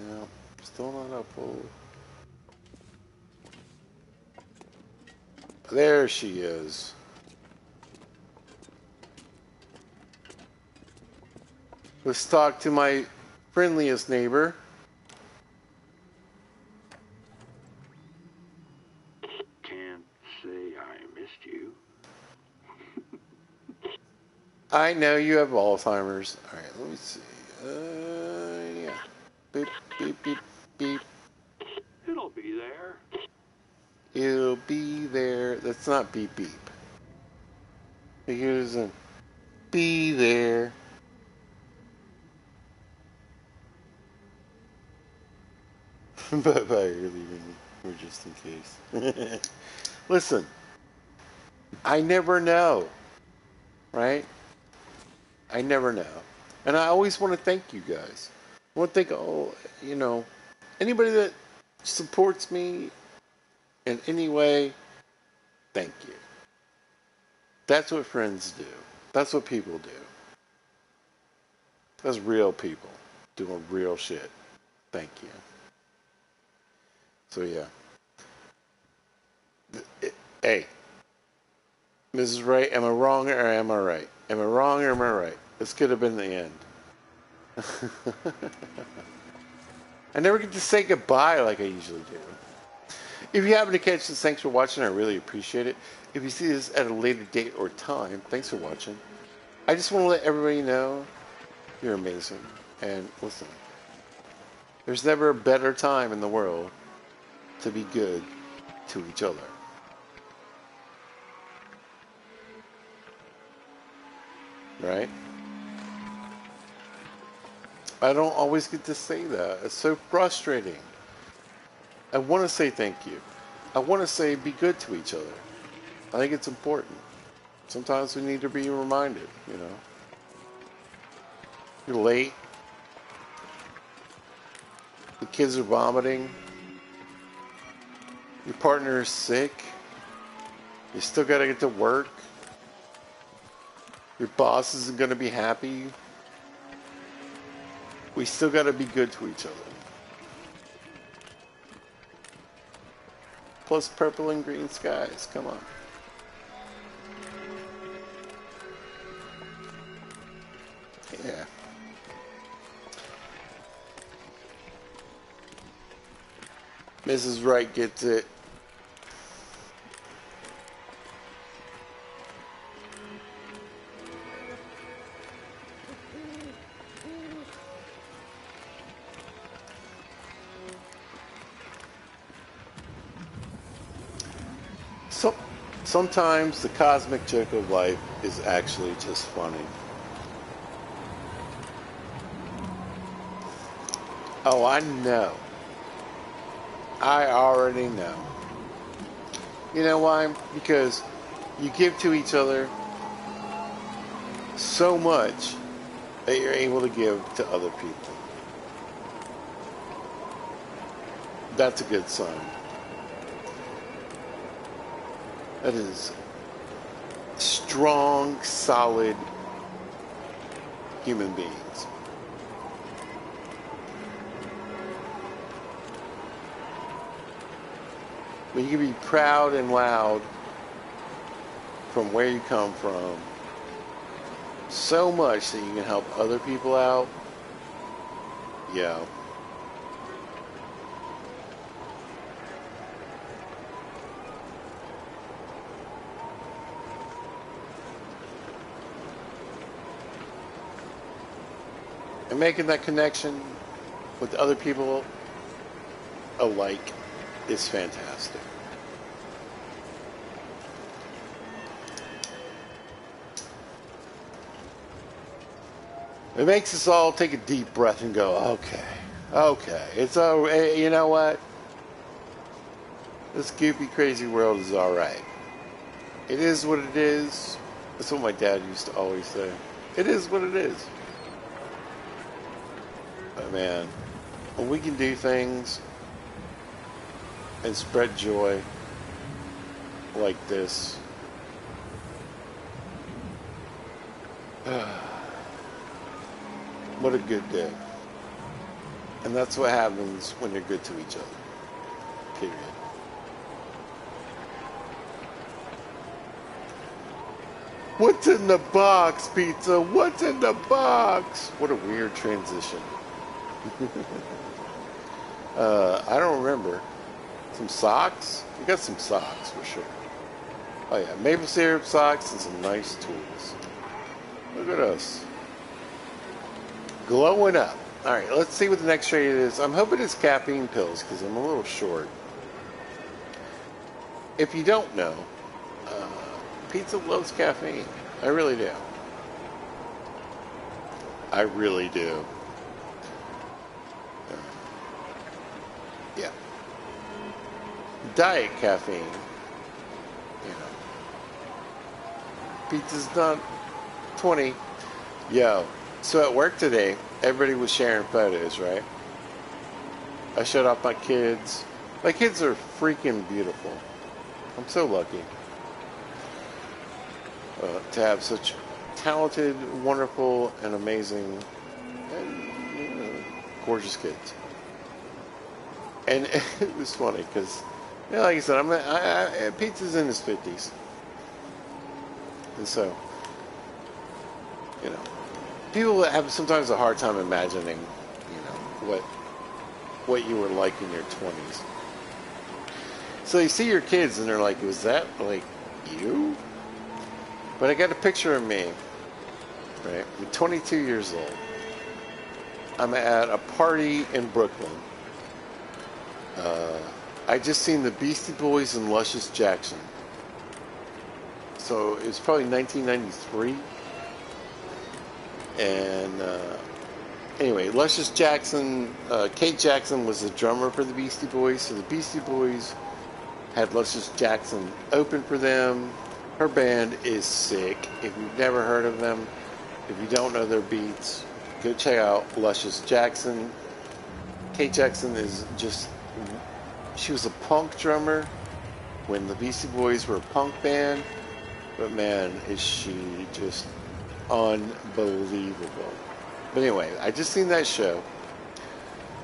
Yeah, still not up full. There she is. Let's talk to my friendliest neighbor. Can't say I missed you. I know you have Alzheimer's. All right, let me see. Yeah. Beep, beep, beep, beep. It'll be there. It'll be there. That's not beep, beep. Here's a be there. Bye bye, early or just in case. Listen, I never know, right? I never know. And I always want to thank you guys. I want to thank all, anybody that supports me in any way, thank you. That's what friends do. That's what people do. That's real people doing real shit. Thank you. So, yeah. Hey, Mrs. Wright, am I wrong or am I right? Am I wrong or am I right? This could have been the end. I never get to say goodbye like I usually do. If you happen to catch this, thanks for watching. I really appreciate it. If you see this at a later date or time, thanks for watching. I just want to let everybody know you're amazing. And listen, there's never a better time in the world to be good to each other. Right? I don't always get to say that. It's so frustrating. I want to say thank you. I want to say be good to each other. I think it's important. Sometimes we need to be reminded, You're late. The kids are vomiting. Your partner is sick. You still got to get to work. Your boss isn't going to be happy. We still got to be good to each other. Plus purple and green skies. Come on. Yeah. Mrs. Wright gets it. So, sometimes the cosmic joke of life is actually just funny. Oh, I know. I already know. You know why? Because you give to each other so much that you're able to give to other people. That's a good sign. That is strong, solid human beings. When you can be proud and loud from where you come from so much that you can help other people out, yeah. And making that connection with other people alike is fantastic. It makes us all take a deep breath and go, okay, it's all, you know what? This goofy, crazy world is all right. It is what it is. That's what my dad used to always say. It is what it is. But man, when we can do things and spread joy like this, what a good day. And that's what happens when you're good to each other. Period. What's in the box, pizza? What's in the box? What a weird transition. I don't remember. Some socks? We got some socks for sure. Oh yeah, maple syrup socks and some nice tools. Look at us. Glowing up. Alright, let's see what the next trade is. I'm hoping it's caffeine pills because I'm a little short. If you don't know, pizza loves caffeine. I really do. I really do. Yeah. Diet caffeine. You know. Pizza's not 20. Yo. So at work today, everybody was sharing photos, right? I showed off my kids. My kids are freaking beautiful. I'm so lucky to have such talented, wonderful, and amazing, and gorgeous kids. And it was funny because, you know, like I said, Pizza's in his 50s, and so, you know, people have sometimes a hard time imagining, you know, what you were like in your 20s. So you see your kids and they're like, was that like you? But I got a picture of me, right? I'm 22 years old. I'm at a party in Brooklyn. I just seen the Beastie Boys and Luscious Jackson. So it was probably 1993. And anyway, Luscious Jackson, Kate Jackson was the drummer for the Beastie Boys. So the Beastie Boys had Luscious Jackson open for them. Her band is sick. If you've never heard of them, if you don't know their beats, go check out Luscious Jackson. Kate Jackson is just, she was a punk drummer when the Beastie Boys were a punk band. But man, is she just unbelievable. But anyway, I just seen that show.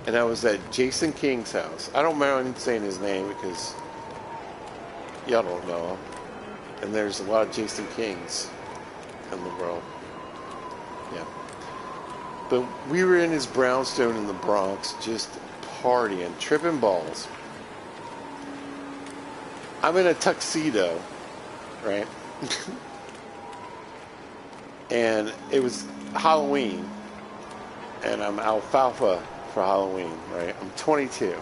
And I was at Jason King's house. I don't mind saying his name because y'all don't know him. And there's a lot of Jason Kings in the world. Yeah. But we were in his brownstone in the Bronx just partying, tripping balls. I'm in a tuxedo, right? And it was Halloween. And I'm alfalfa for Halloween, right? I'm 22.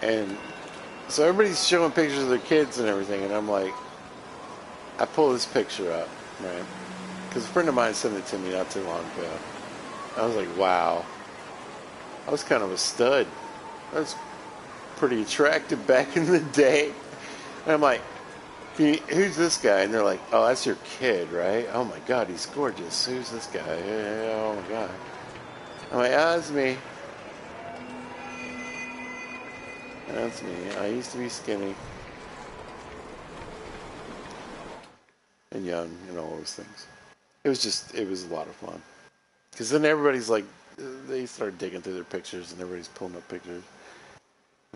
And so everybody's showing pictures of their kids and everything, and I'm like, I pull this picture up, right? Because a friend of mine sent it to me not too long ago. I was like, wow. I was kind of a stud. I was pretty attractive back in the day. And I'm like, who's this guy? And they're like, oh, that's your kid, right? Oh my God, he's gorgeous. Who's this guy? Oh my God. I'm like, ah, that's me. That's me. I used to be skinny and young and all those things. It was a lot of fun. Because then everybody's like, they start digging through their pictures and everybody's pulling up pictures.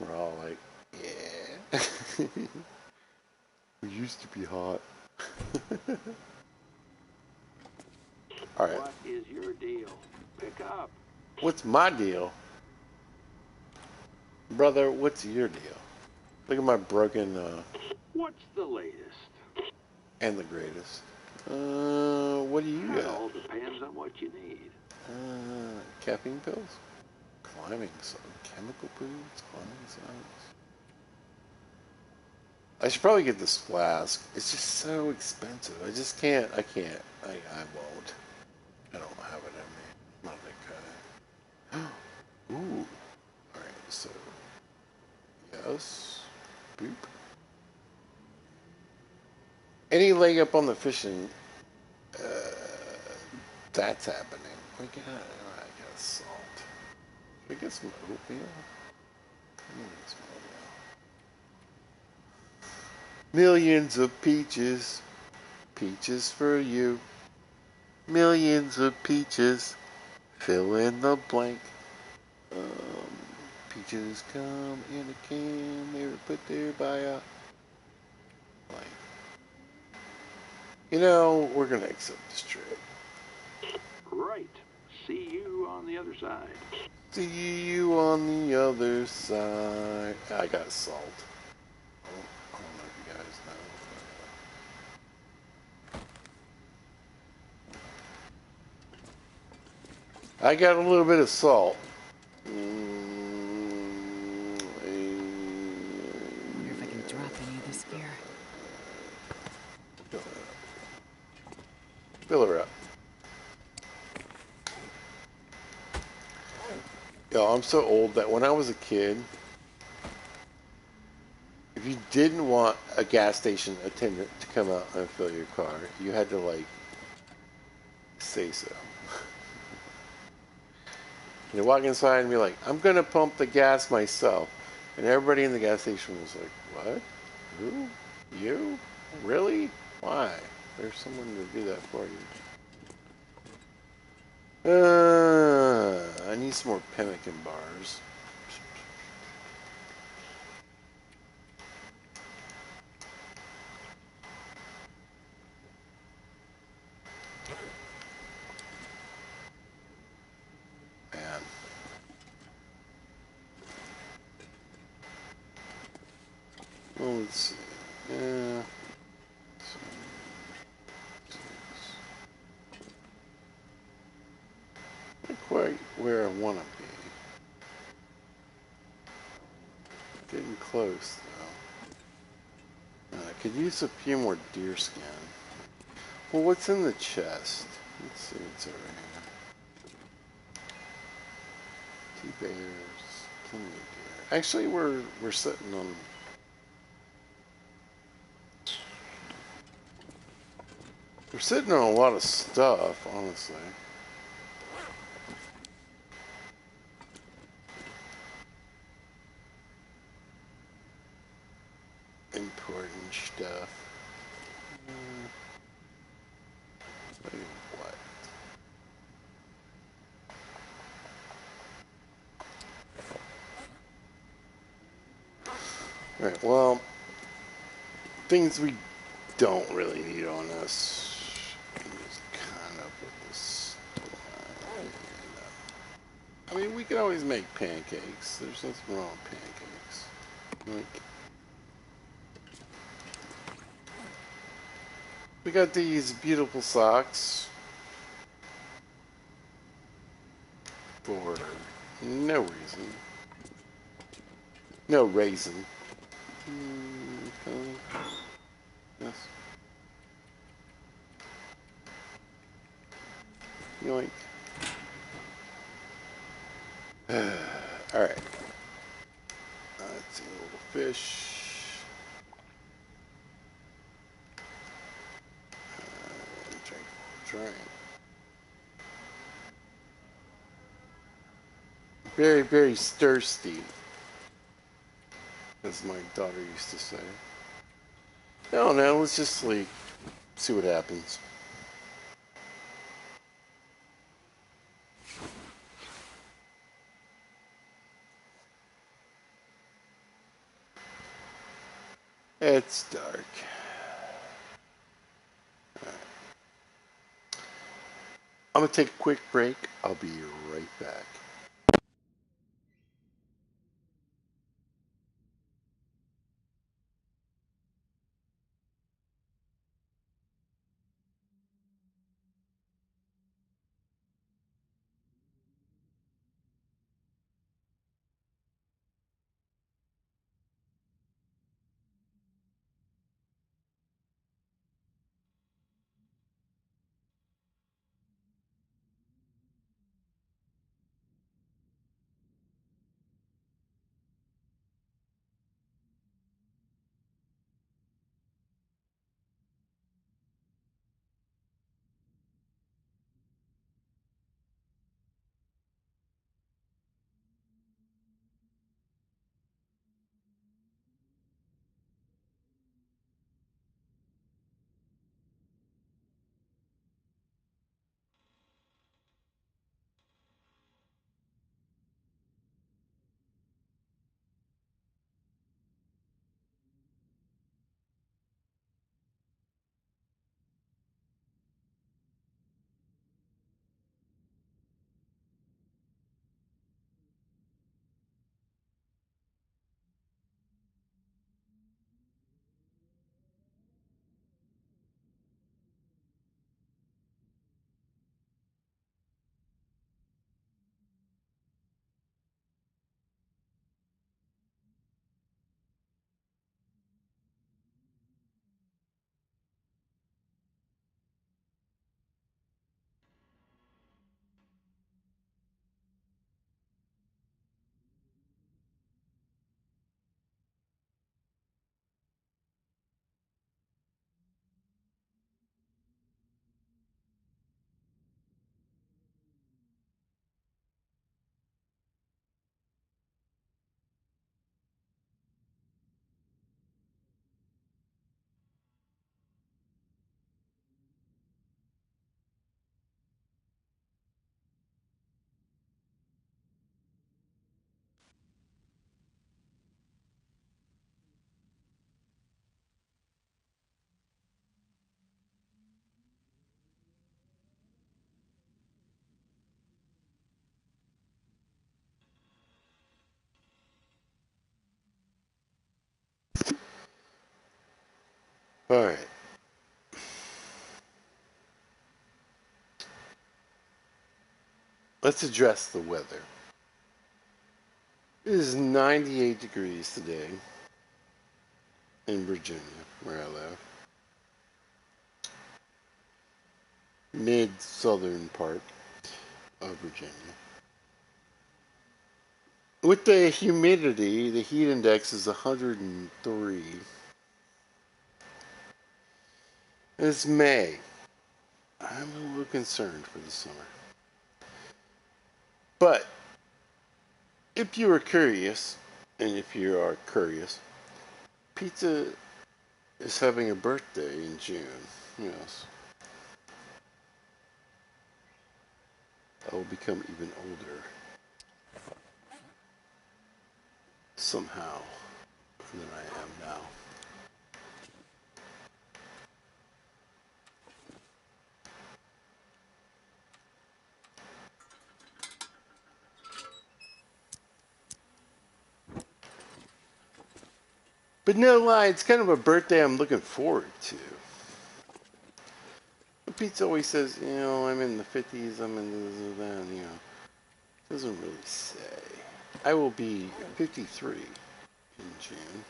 We're all like, yeah. We used to be hot. All right. What is your deal? Pick up. What's my deal? Brother, what's your deal? Look at my broken, What's the latest? and the greatest. What do you That got? all depends on what you need. Caffeine pills? Climbing some chemical boots? Climbing signs? I should probably get this flask. It's just so expensive. I just can't. I won't. I don't have it in me. I'm not that kind of. Ooh. Alright, so. Yes. Boop. Any leg up on the fishing. That's happening. I got salt. Should we get some oatmeal? Some oatmeal. Millions of peaches. Peaches for you. Millions of peaches. Fill in the blank. Peaches come in a can. They were put there by a blank. You know, we're going to accept this trip. Right. See you on the other side. See you on the other side. I got salt. I don't know if you guys know. I got a little bit of salt. Wonder if I can drop any of this gear. Fill her up. Yo, I'm so old that when I was a kid, if you didn't want a gas station attendant to come out and fill your car, you had to, like, say so. You walk inside and be like, I'm going to pump the gas myself. And everybody in the gas station was like, what? Who? You? Really? Why? There's someone to do that for you. I need some more pemmican bars. Man. Well, let's see. Yeah. Not quite where I want to be. Getting close, though. I could use a few more deer skin. Well, what's in the chest? Let's see what's over here. 2 bears, plenty of deer. Actually, we're sitting on. We're sitting on a lot of stuff, honestly. Important stuff. Tell you what. Right, well, things we don't really need on us. Just kind of put this. I mean, we can always make pancakes. There's nothing wrong with pancakes. Like, we got these beautiful socks for no reason. No reason. Okay. Yes. Yoink. Alright. Let's see, a little fish. Drink. Very, very thirsty, as my daughter used to say. No, let's just sleep. See what happens. It's dark. I'm gonna take a quick break. I'll be right back. All right. Let's address the weather. It is 98 degrees today in Virginia, where I live. Mid-southern part of Virginia. With the humidity, the heat index is 103. And it's May. I'm a little concerned for the summer. But if you are curious, and if you are curious, pizza is having a birthday in June. Yes. I will become even older somehow than I am now. But no lie, it's kind of a birthday I'm looking forward to. Pizza always says, I'm in the 50s, I'm in this and that, It doesn't really say. I will be 53 in June.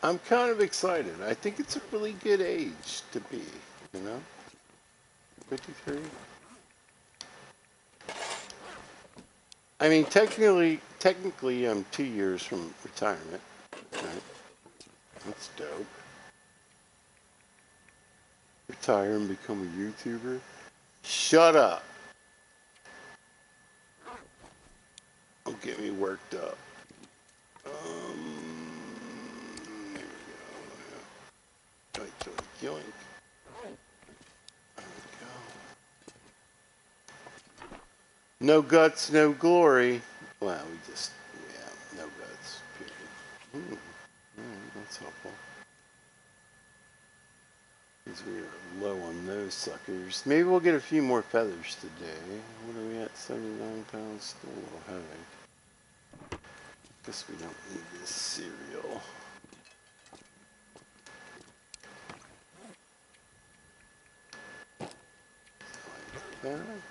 I'm kind of excited. I think it's a really good age to be, 53. I mean, technically, I'm 2 years from retirement. Right? That's dope. Retire and become a YouTuber? Shut up. Don't get me worked up. There we go. Yoink, yoink, yoink. There we go. No guts, no glory. Well, no guts. Period. That's helpful. Because we are low on those suckers. Maybe we'll get a few more feathers today. What are we at? 79 pounds? Still a little heavy. Guess we don't need this cereal. Like that.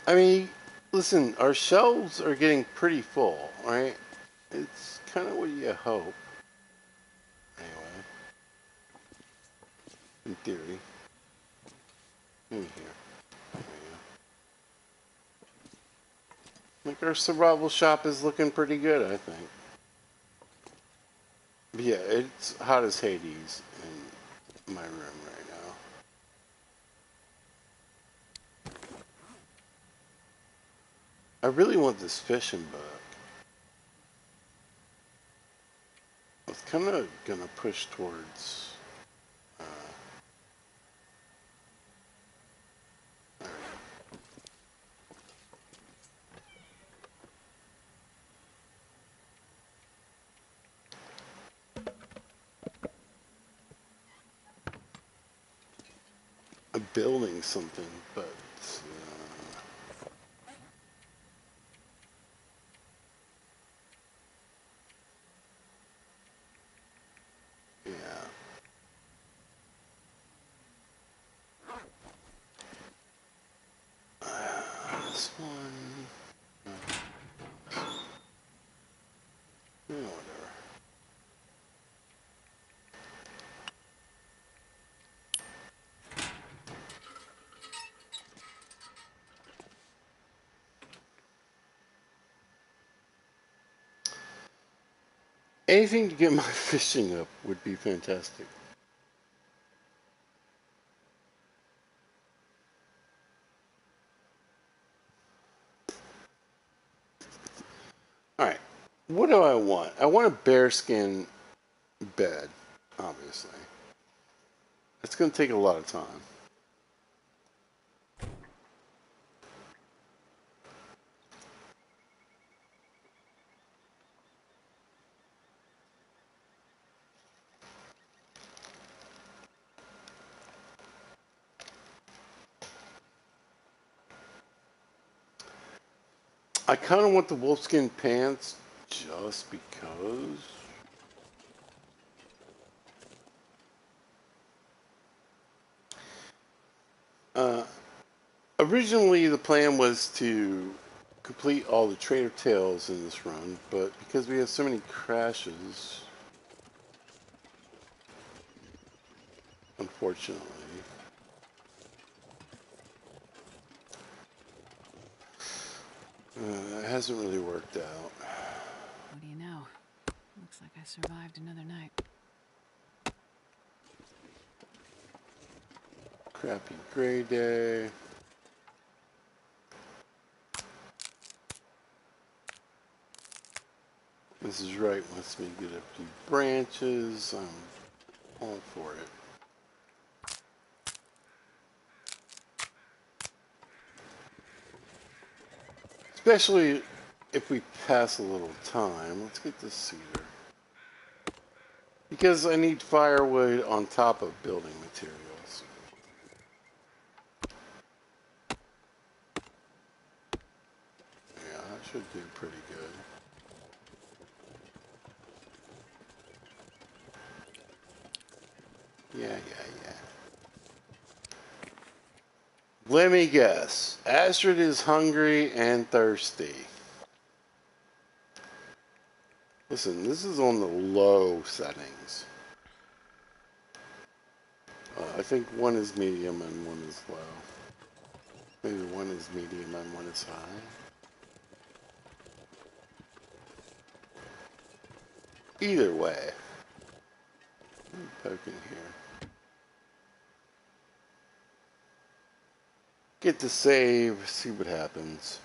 I mean, listen, our shelves are getting pretty full, right? It's kind of what you hope. Anyway, in theory. In here. There we go. Like our survival shop is looking pretty good, I think. But yeah, it's hot as Hades in my room right now. I really want this fishing book. I was kind of gonna push towards. Building something, but yeah. This one, whatever. Anything to get my fishing up would be fantastic. All right, what do I want? I want a bearskin bed, obviously. It's going to take a lot of time. I kind of want the wolfskin pants just because. Uh, Originally, the plan was to complete all the Trader Tales in this run, but because we have so many crashes, unfortunately, it hasn't really worked out. What do you know? Looks like I survived another night. Crappy gray day. Mrs. Wright wants me to get a few branches. I'm all for it. Especially if we pass a little time. Let's get this cedar. Because I need firewood on top of building materials. Yeah, that should do pretty good. Yeah. Let me guess. Astrid is hungry and thirsty. Listen, this is on the low settings. I think one is medium and one is low. Maybe one is medium and one is high. Either way. I'm poking here. Get to save, see what happens.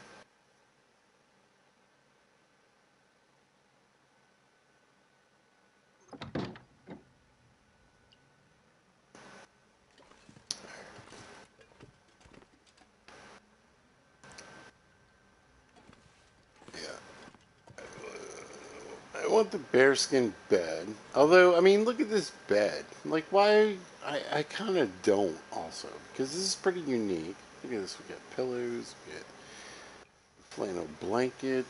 I want the bearskin bed. Although, I mean, look at this bed. Like, why? I kind of don't also. Because this is pretty unique. Look at this. We got pillows. We got flannel blanket.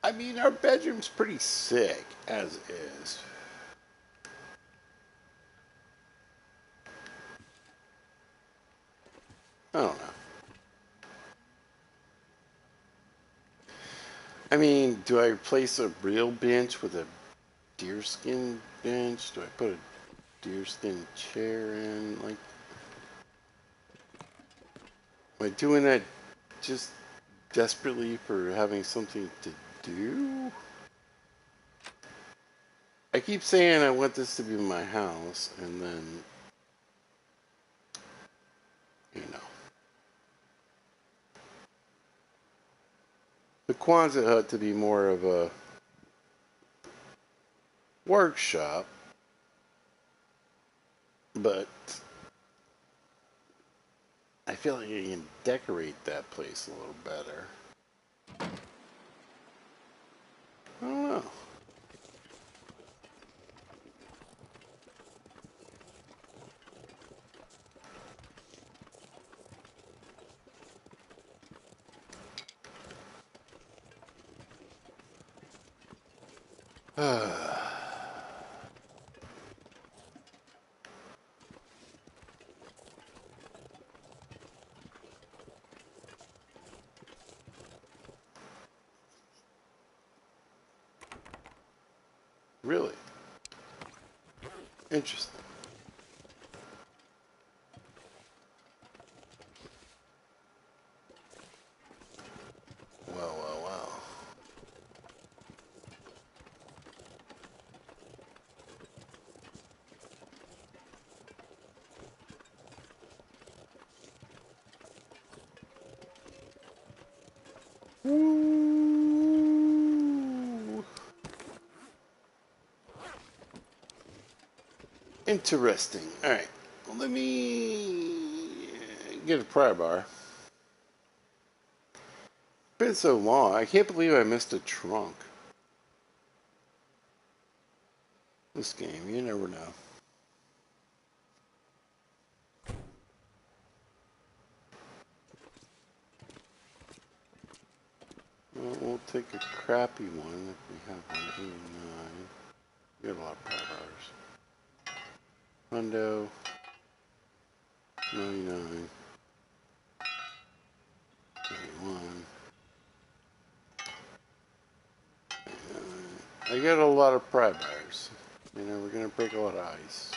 I mean, our bedroom's pretty sick as is. I don't know. I mean, do I replace a real bench with a deerskin bench? Do I put a deerskin chair in? Like, am I doing that just desperately for having something to do? I keep saying I want this to be my house, and then, you know. The Quonset hut to be more of a workshop, but I feel like I can decorate that place a little better. I don't know. Really? Interesting. Well. Woo. Interesting. All right. Well, let me get a pry bar. Been so long. I can't believe I missed a trunk. This game, you never know. we'll take a crappy one if we have one. 89. We got a lot of power hours. Hundo. 99. 91. I got a lot of pry bars. You know, we're gonna break a lot of ice.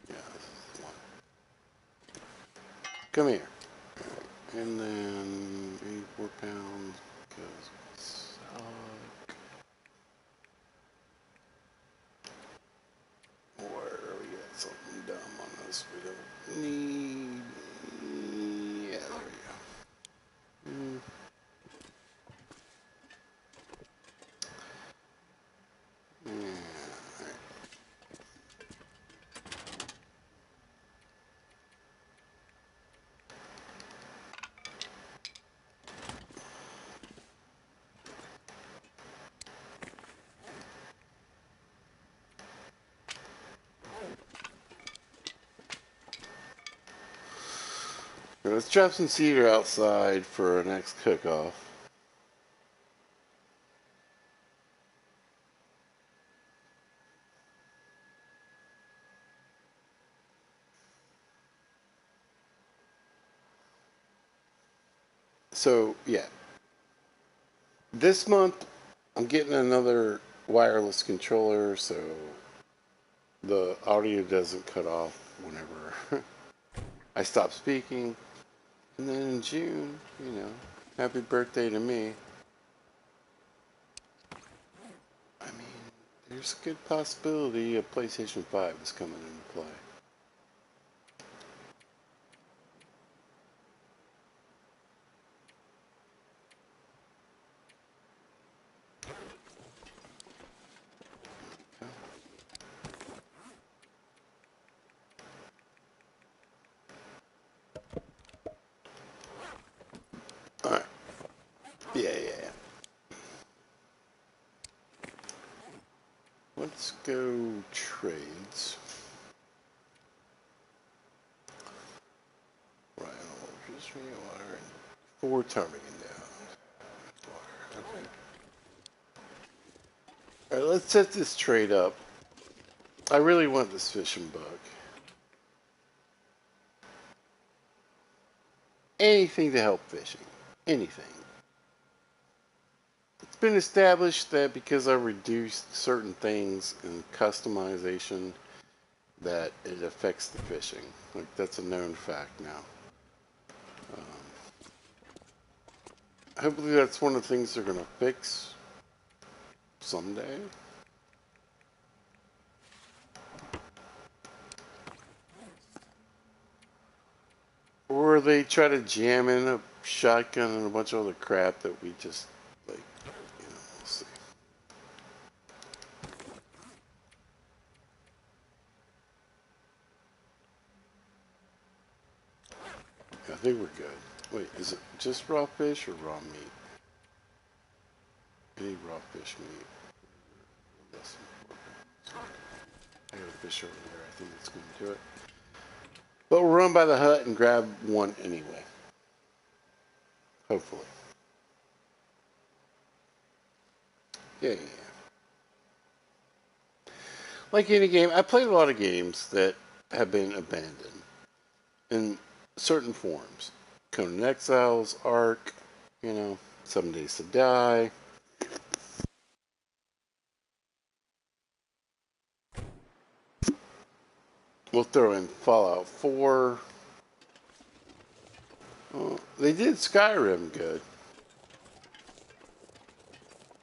Yeah, this is the one. Come here. And then 84 pounds because we suck. Or we got something dumb on this we don't need. Yeah, there we go. Yeah, alright. Let's drop some cedar outside for our next cook-off. So, yeah. This month, I'm getting another wireless controller, so the audio doesn't cut off whenever I stop speaking. And then in June, you know, happy birthday to me. I mean, there's a good possibility a PlayStation 5 is coming into play. Alright. Yeah. Let's go trades. Right, just me water and 4 ptarmigan down. Water. Okay. Alright, let's set this trade up. I really want this fishing bug. Anything to help fishing. Anything. It's been established that because I reduced certain things in customization that it affects the fishing. Like, that's a known fact now. Hopefully that's one of the things they're going to fix someday. Or they try to jam in a shotgun and a bunch of other crap that we just, like, you know, we'll see. I think we're good. Wait, is it just raw fish or raw meat? Any raw fish meat? Yes. I got a fish over there. I think it's going to do it. But we'll run by the hut and grab one anyway. Hopefully. Yeah. Like any game, I played a lot of games that have been abandoned in certain forms. Conan Exiles, Ark, you know, 7 Days to Die. We'll throw in Fallout 4. Well, they did Skyrim good.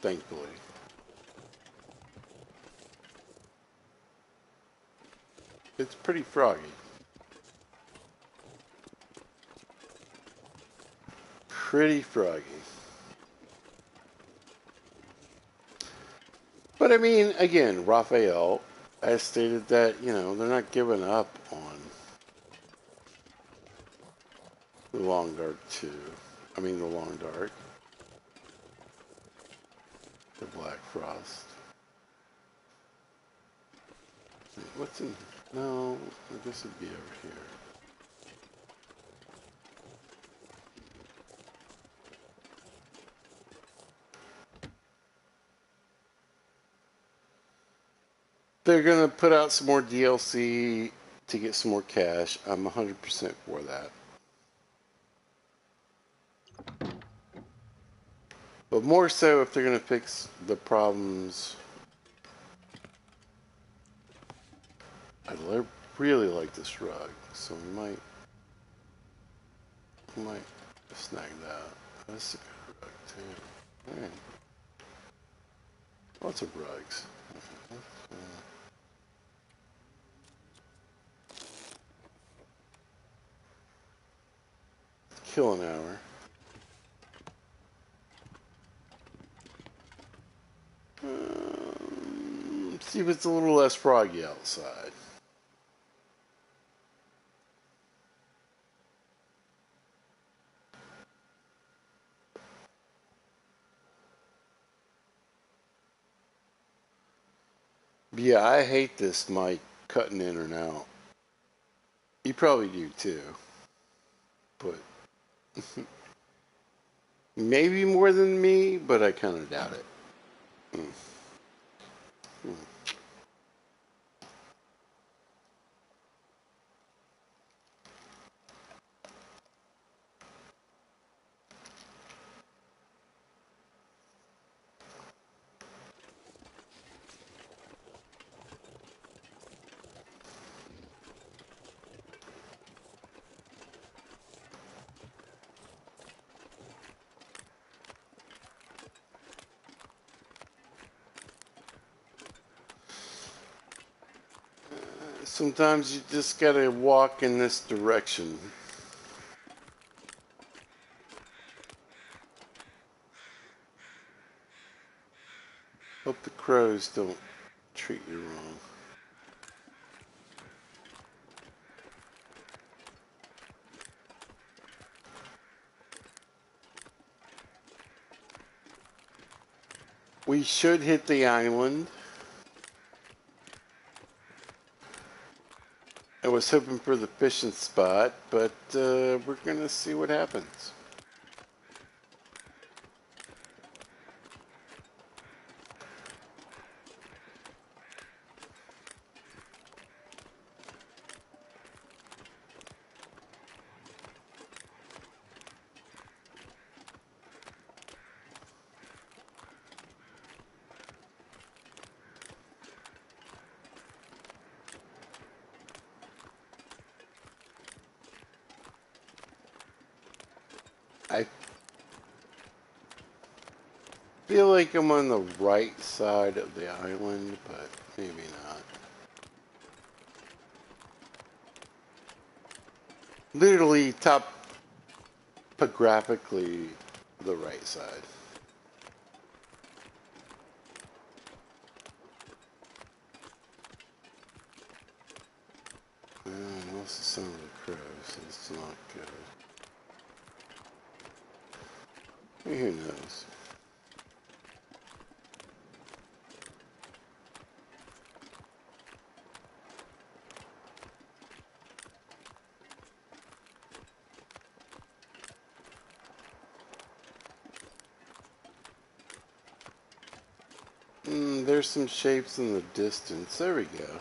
Thankfully. It's pretty froggy. Pretty froggy. But I mean, again, Raphael has stated that, you know, they're not giving up on the Long Dark 2. I mean, the Long Dark. The Black Frost. What's in... No, I guess it'd be over here. they're gonna put out some more DLC to get some more cash. I'm 100% for that. But more so if they're gonna fix the problems. I really like this rug, so we might snag that. That's a good rug too. Alright. Lots of rugs. Kill an hour. See if it's a little less froggy outside. Yeah, I hate this mic cutting in and out. You probably do too. But maybe more than me, but I kind of doubt it. Mm. Mm. Sometimes you just gotta walk in this direction. Hope the crows don't treat you wrong. We should hit the island. I was hoping for the fishing spot, but we're gonna see what happens. I feel like I'm on the right side of the island, but maybe not. Literally topographically the right side. What's the sound of the crows? It's not good. Who knows? There's some shapes in the distance. There we go.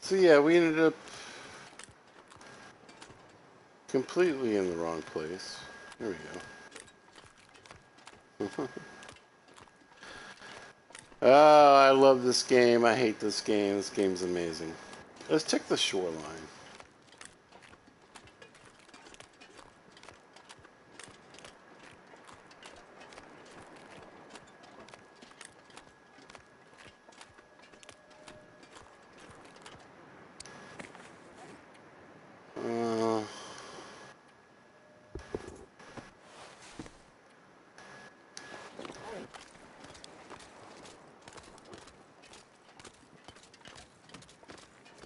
So yeah, we ended up completely in the wrong place. There we go. Oh, I love this game. I hate this game. This game's amazing. Let's check the shoreline.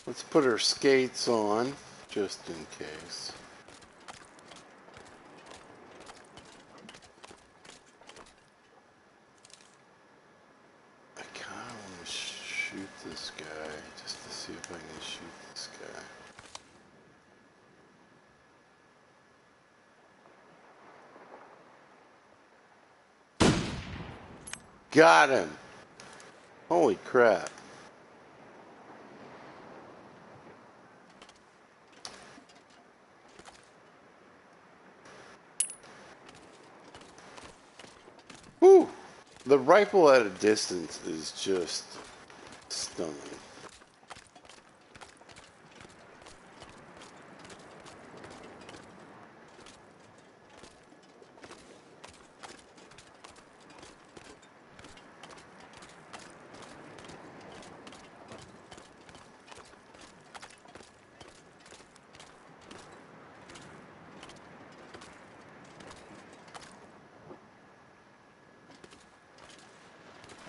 Let's put our skates on, just in case. I kind of want to shoot this guy, just to see if I can shoot this guy. Got him. Holy crap. Whew. The rifle at a distance is just stunning.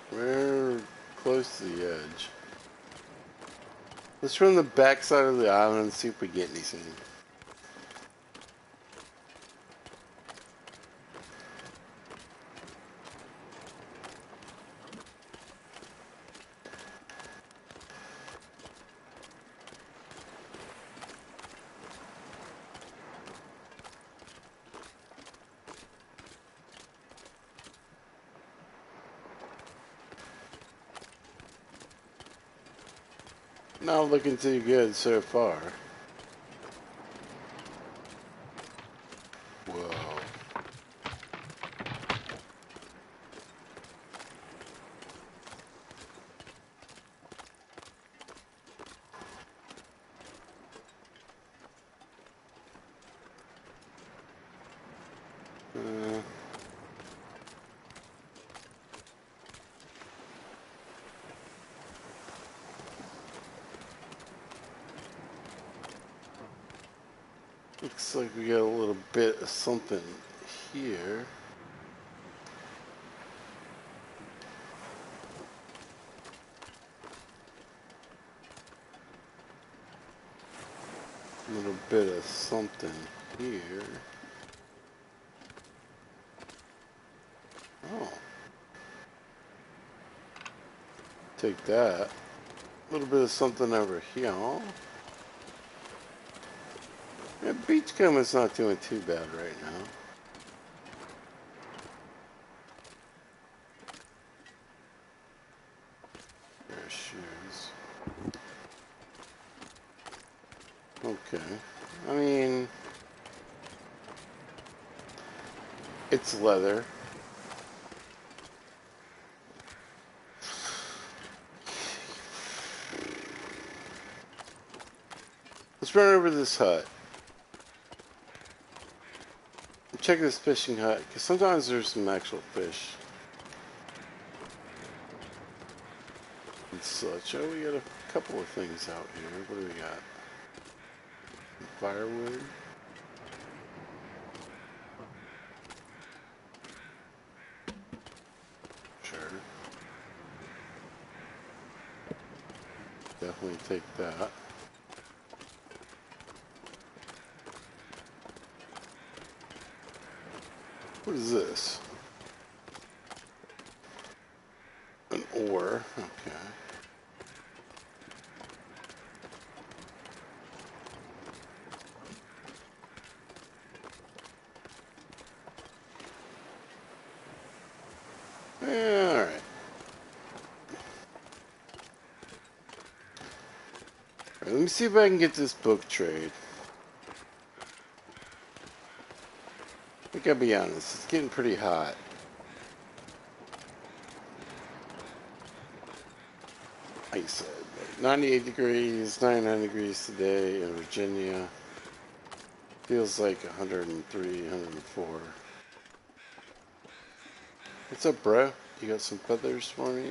We're close to the edge. Let's run the backside of the island and see if we get anything. Not looking too good so far. Whoa. Looks like we got a little bit of something here. A little bit of something here. Oh. Take that. A little bit of something over here. Yeah, beachcomb's not doing too bad right now. Pair of shoes. Okay. I mean, it's leather. Let's run over to this hut. Check this fishing hut, because sometimes there's some actual fish. And such. Oh, we got a couple of things out here. What do we got? Some firewood. Sure. Definitely take that. What is this? An oar. Okay. Yeah, alright. Let me see if I can get this book trade. I gotta be honest, it's getting pretty hot. Like I said, 98 degrees, 99 degrees today in Virginia. Feels like 103, 104. What's up, bro? You got some feathers for me?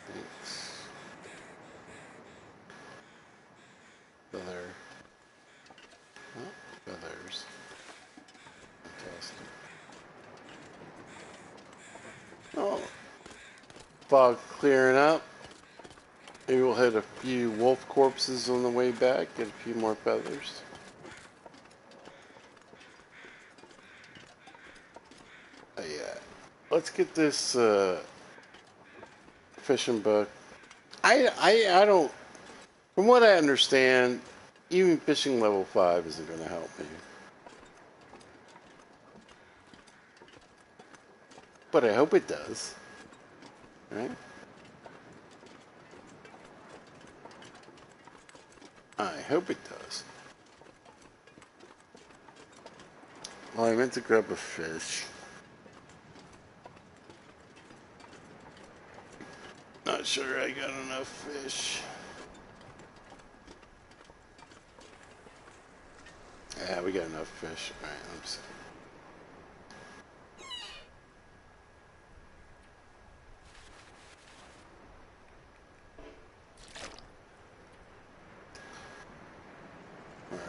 Thanks. Feather. Oh, feathers. Fantastic. Oh, fog clearing up. Maybe we'll hit a few wolf corpses on the way back, get a few more feathers. Yeah. Let's get this fishing book. I don't, from what I understand, even fishing level 5 isn't going to help me. But I hope it does. Right? I hope it does. Well, I meant to grab a fish. Not sure I got enough fish. Yeah, we got enough fish. Alright, let's see. Alright.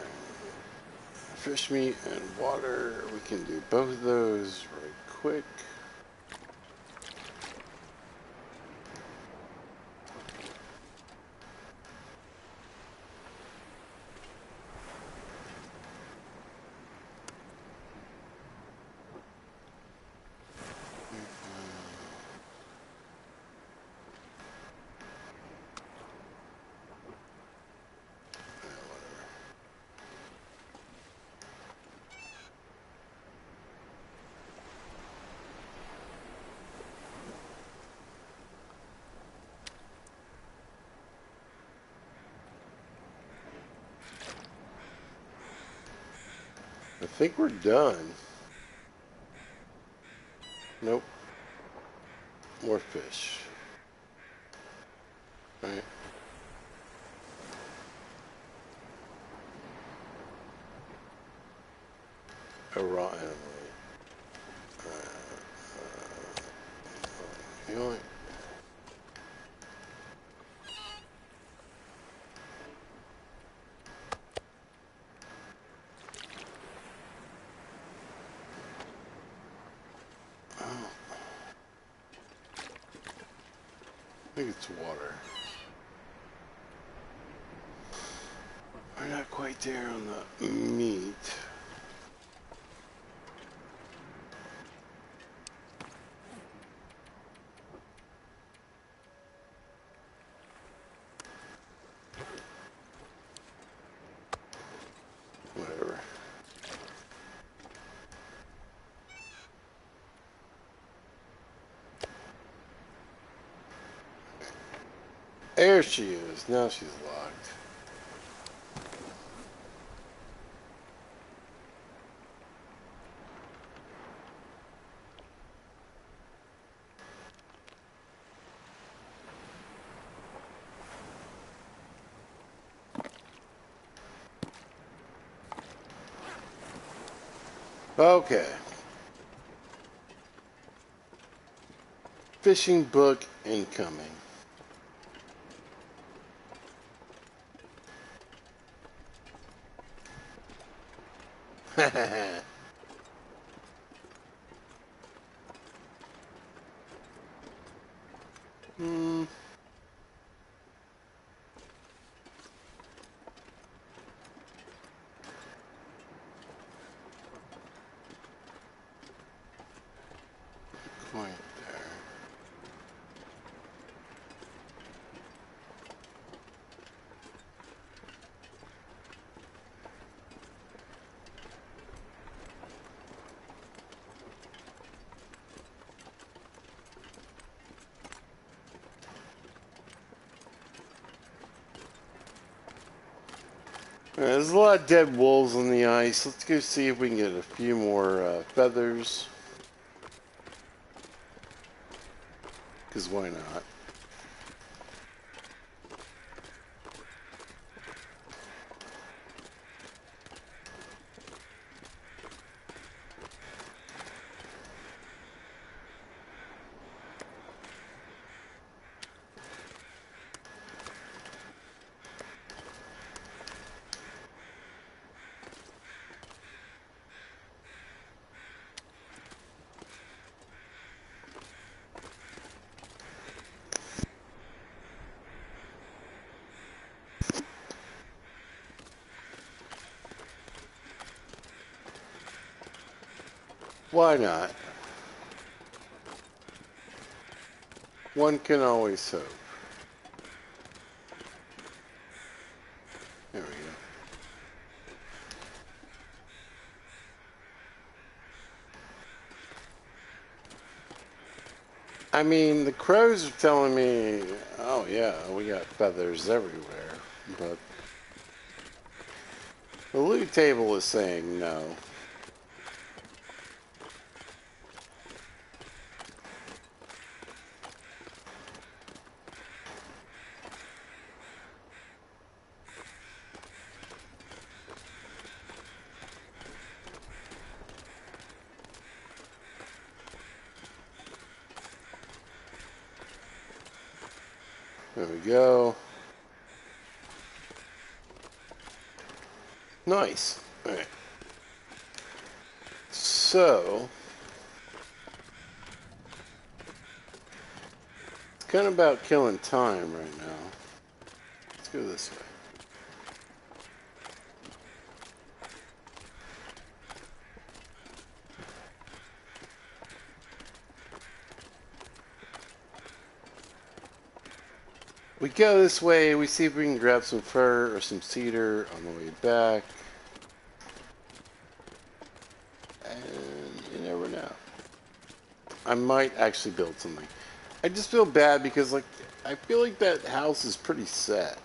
Fish meat and water. We can do both of those right quick. I think we're done. Nope. More fish. Alright. A raw animal. You know what? Oh. I think it's water. We're not quite there on the meat. Whatever. There she is. Now she's locked. Okay. Fishing book incoming. Hmm. Quite there. There's a lot of dead wolves on the ice. Let's go see if we can get a few more feathers. Because why not? Why not? One can always hope. There we go. I mean, the crows are telling me, oh yeah, we got feathers everywhere. But the loot table is saying no. There we go. Nice. Alright. So, it's kind of about killing time right now. Let's go this way. We go this way, we see if we can grab some fur or some cedar on the way back. And you never know. I might actually build something. I just feel bad because, like, I feel like that house is pretty set.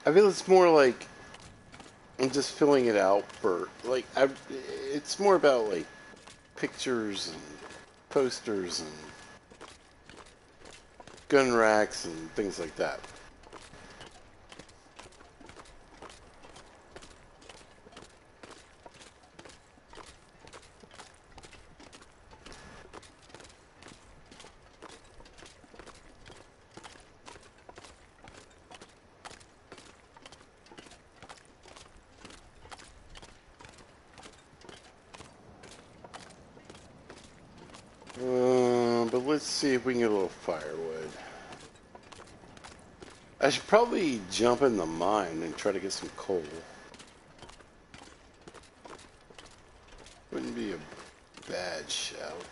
I feel it's more like I'm just filling it out for, like, it's more about, like, pictures and posters and gun racks and things like that. But let's see if we can get a little firewood. I should probably jump in the mine and try to get some coal. Wouldn't be a bad shout.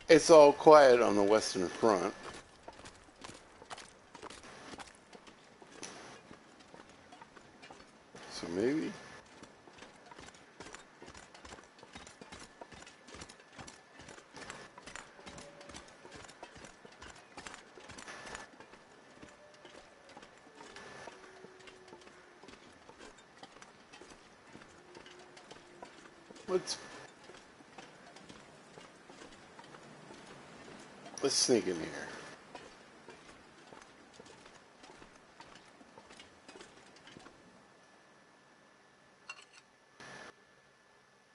It's all quiet on the Western Front. So maybe. Let's sneak in here.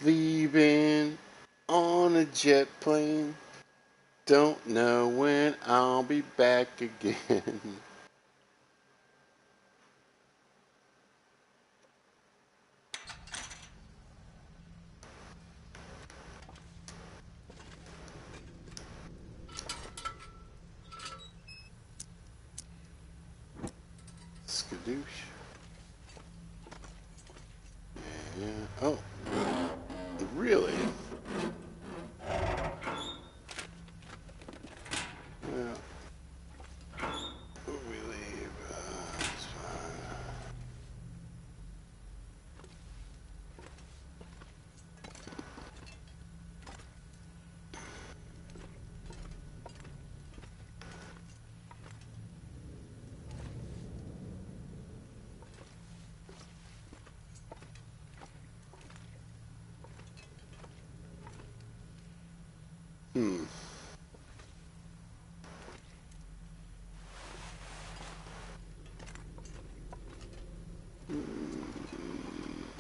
Leaving on a jet plane. Don't know when I'll be back again. Skadoosh. Yeah. Oh. Really? Well, we leave. It's fine.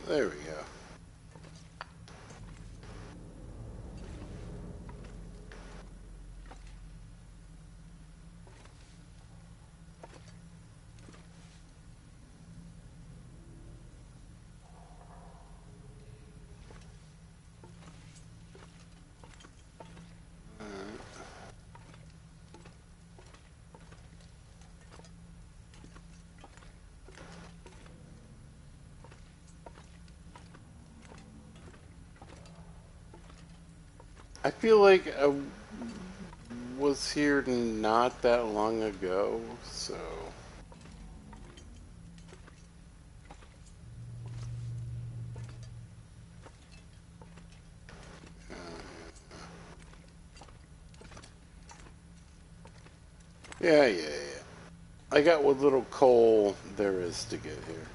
There we go. I feel like I was here not that long ago, so... Yeah. I got what little coal there is to get here.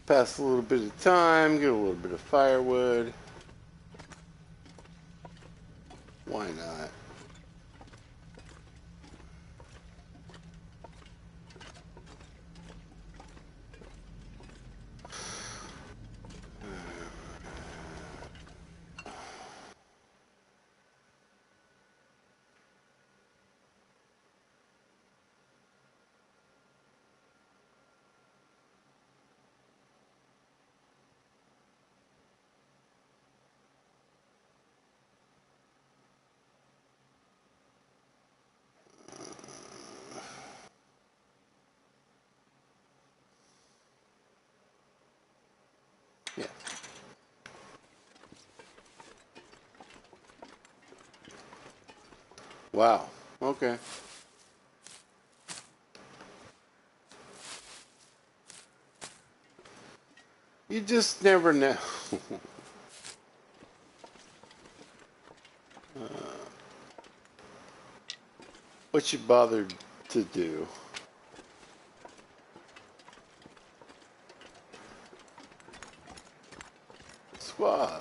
Pass a little bit of time, get a little bit of firewood. Why not? Yeah. Wow. Okay. You just never know. What you bothered to do. Squaw.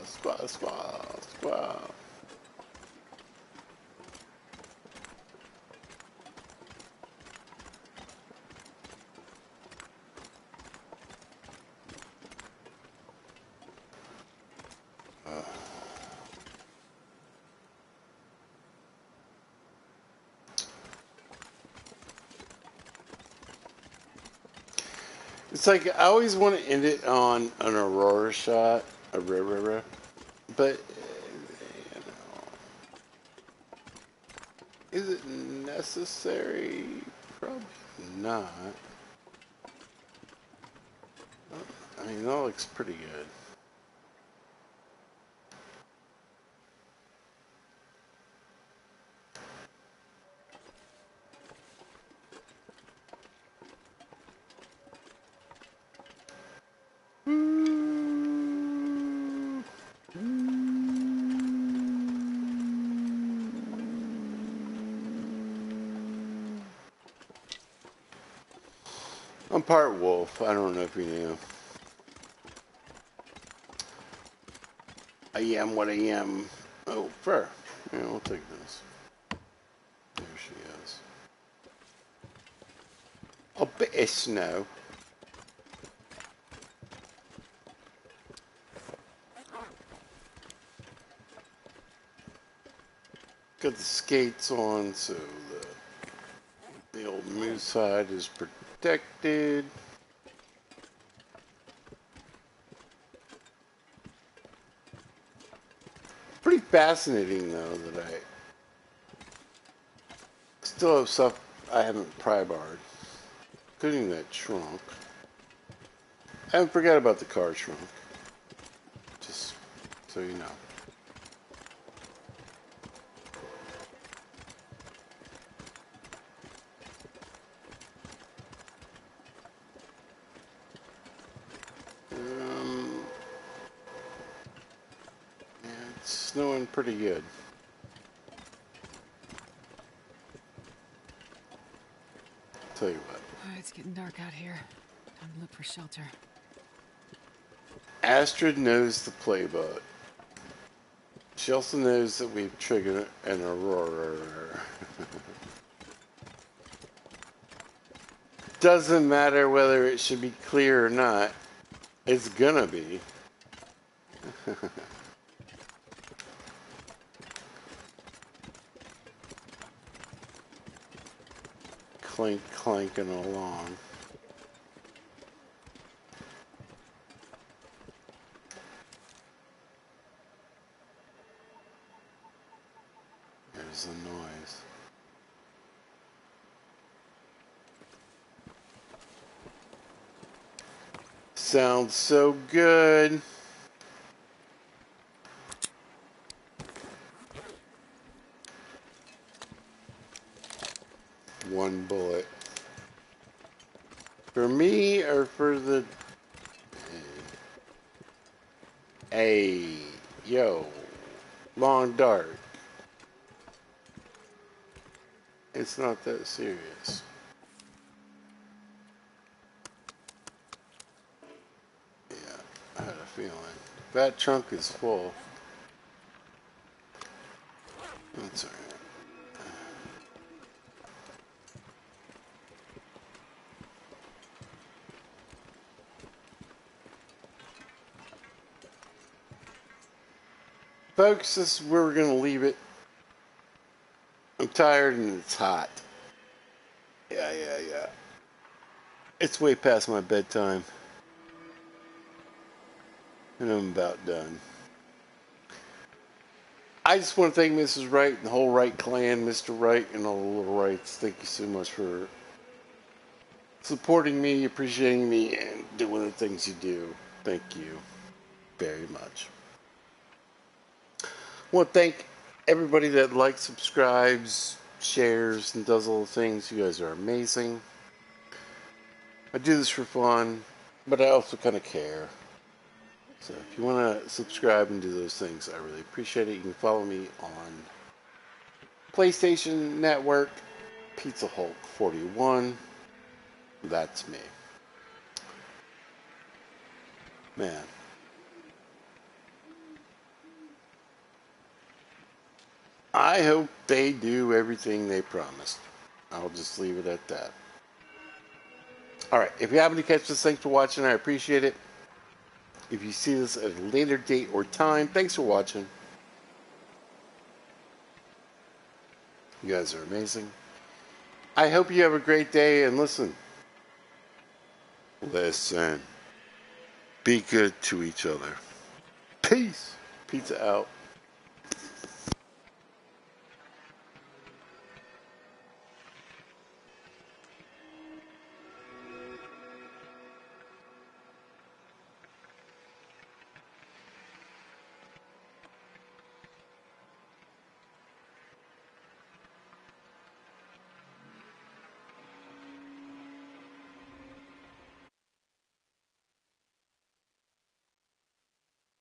It's like I always want to end it on an aurora shot, but you know, is it necessary? Probably not. I mean, that looks pretty good. I'm part wolf. I don't know if you knew. I am what I am. Oh, fur. Yeah, we'll take this. There she is. A bit of snow. Got the skates on, so the old moose hide is protected. Pretty fascinating, though, that I still have stuff I haven't pry-barred, including that trunk. I haven't forgot about the car trunk, just so you know. Yeah, it's snowing pretty good. Tell you what. It's getting dark out here. Time to look for shelter. Astrid knows the playbook. She also knows that we've triggered an aurora. Doesn't matter whether it should be clear or not. It's gonna be. Clanking along. is the noise. Sounds so good. One bullet. For me or for the... Hey, yo, long dart. It's not that serious. Yeah, I had a feeling. That trunk is full. That's alright. Folks, this is where we're going to leave it. I'm tired and it's hot. Yeah. It's way past my bedtime. And I'm about done. I just want to thank Mrs. Wright and the whole Wright clan, Mr. Wright and all the little Wrights. Thank you so much for supporting me, appreciating me, and doing the things you do. Thank you very much. I want to thank everybody that likes, subscribes, shares, and does all the things. You guys are amazing. I do this for fun, but I also kind of care. So if you want to subscribe and do those things, I really appreciate it. You can follow me on PlayStation Network, Pizza Hulk 41. That's me. Man. I hope they do everything they promised. I'll just leave it at that. Alright, if you happen to catch this, thanks for watching. I appreciate it. If you see this at a later date or time, thanks for watching. You guys are amazing. I hope you have a great day, and listen. Be good to each other. Peace. Pizza out.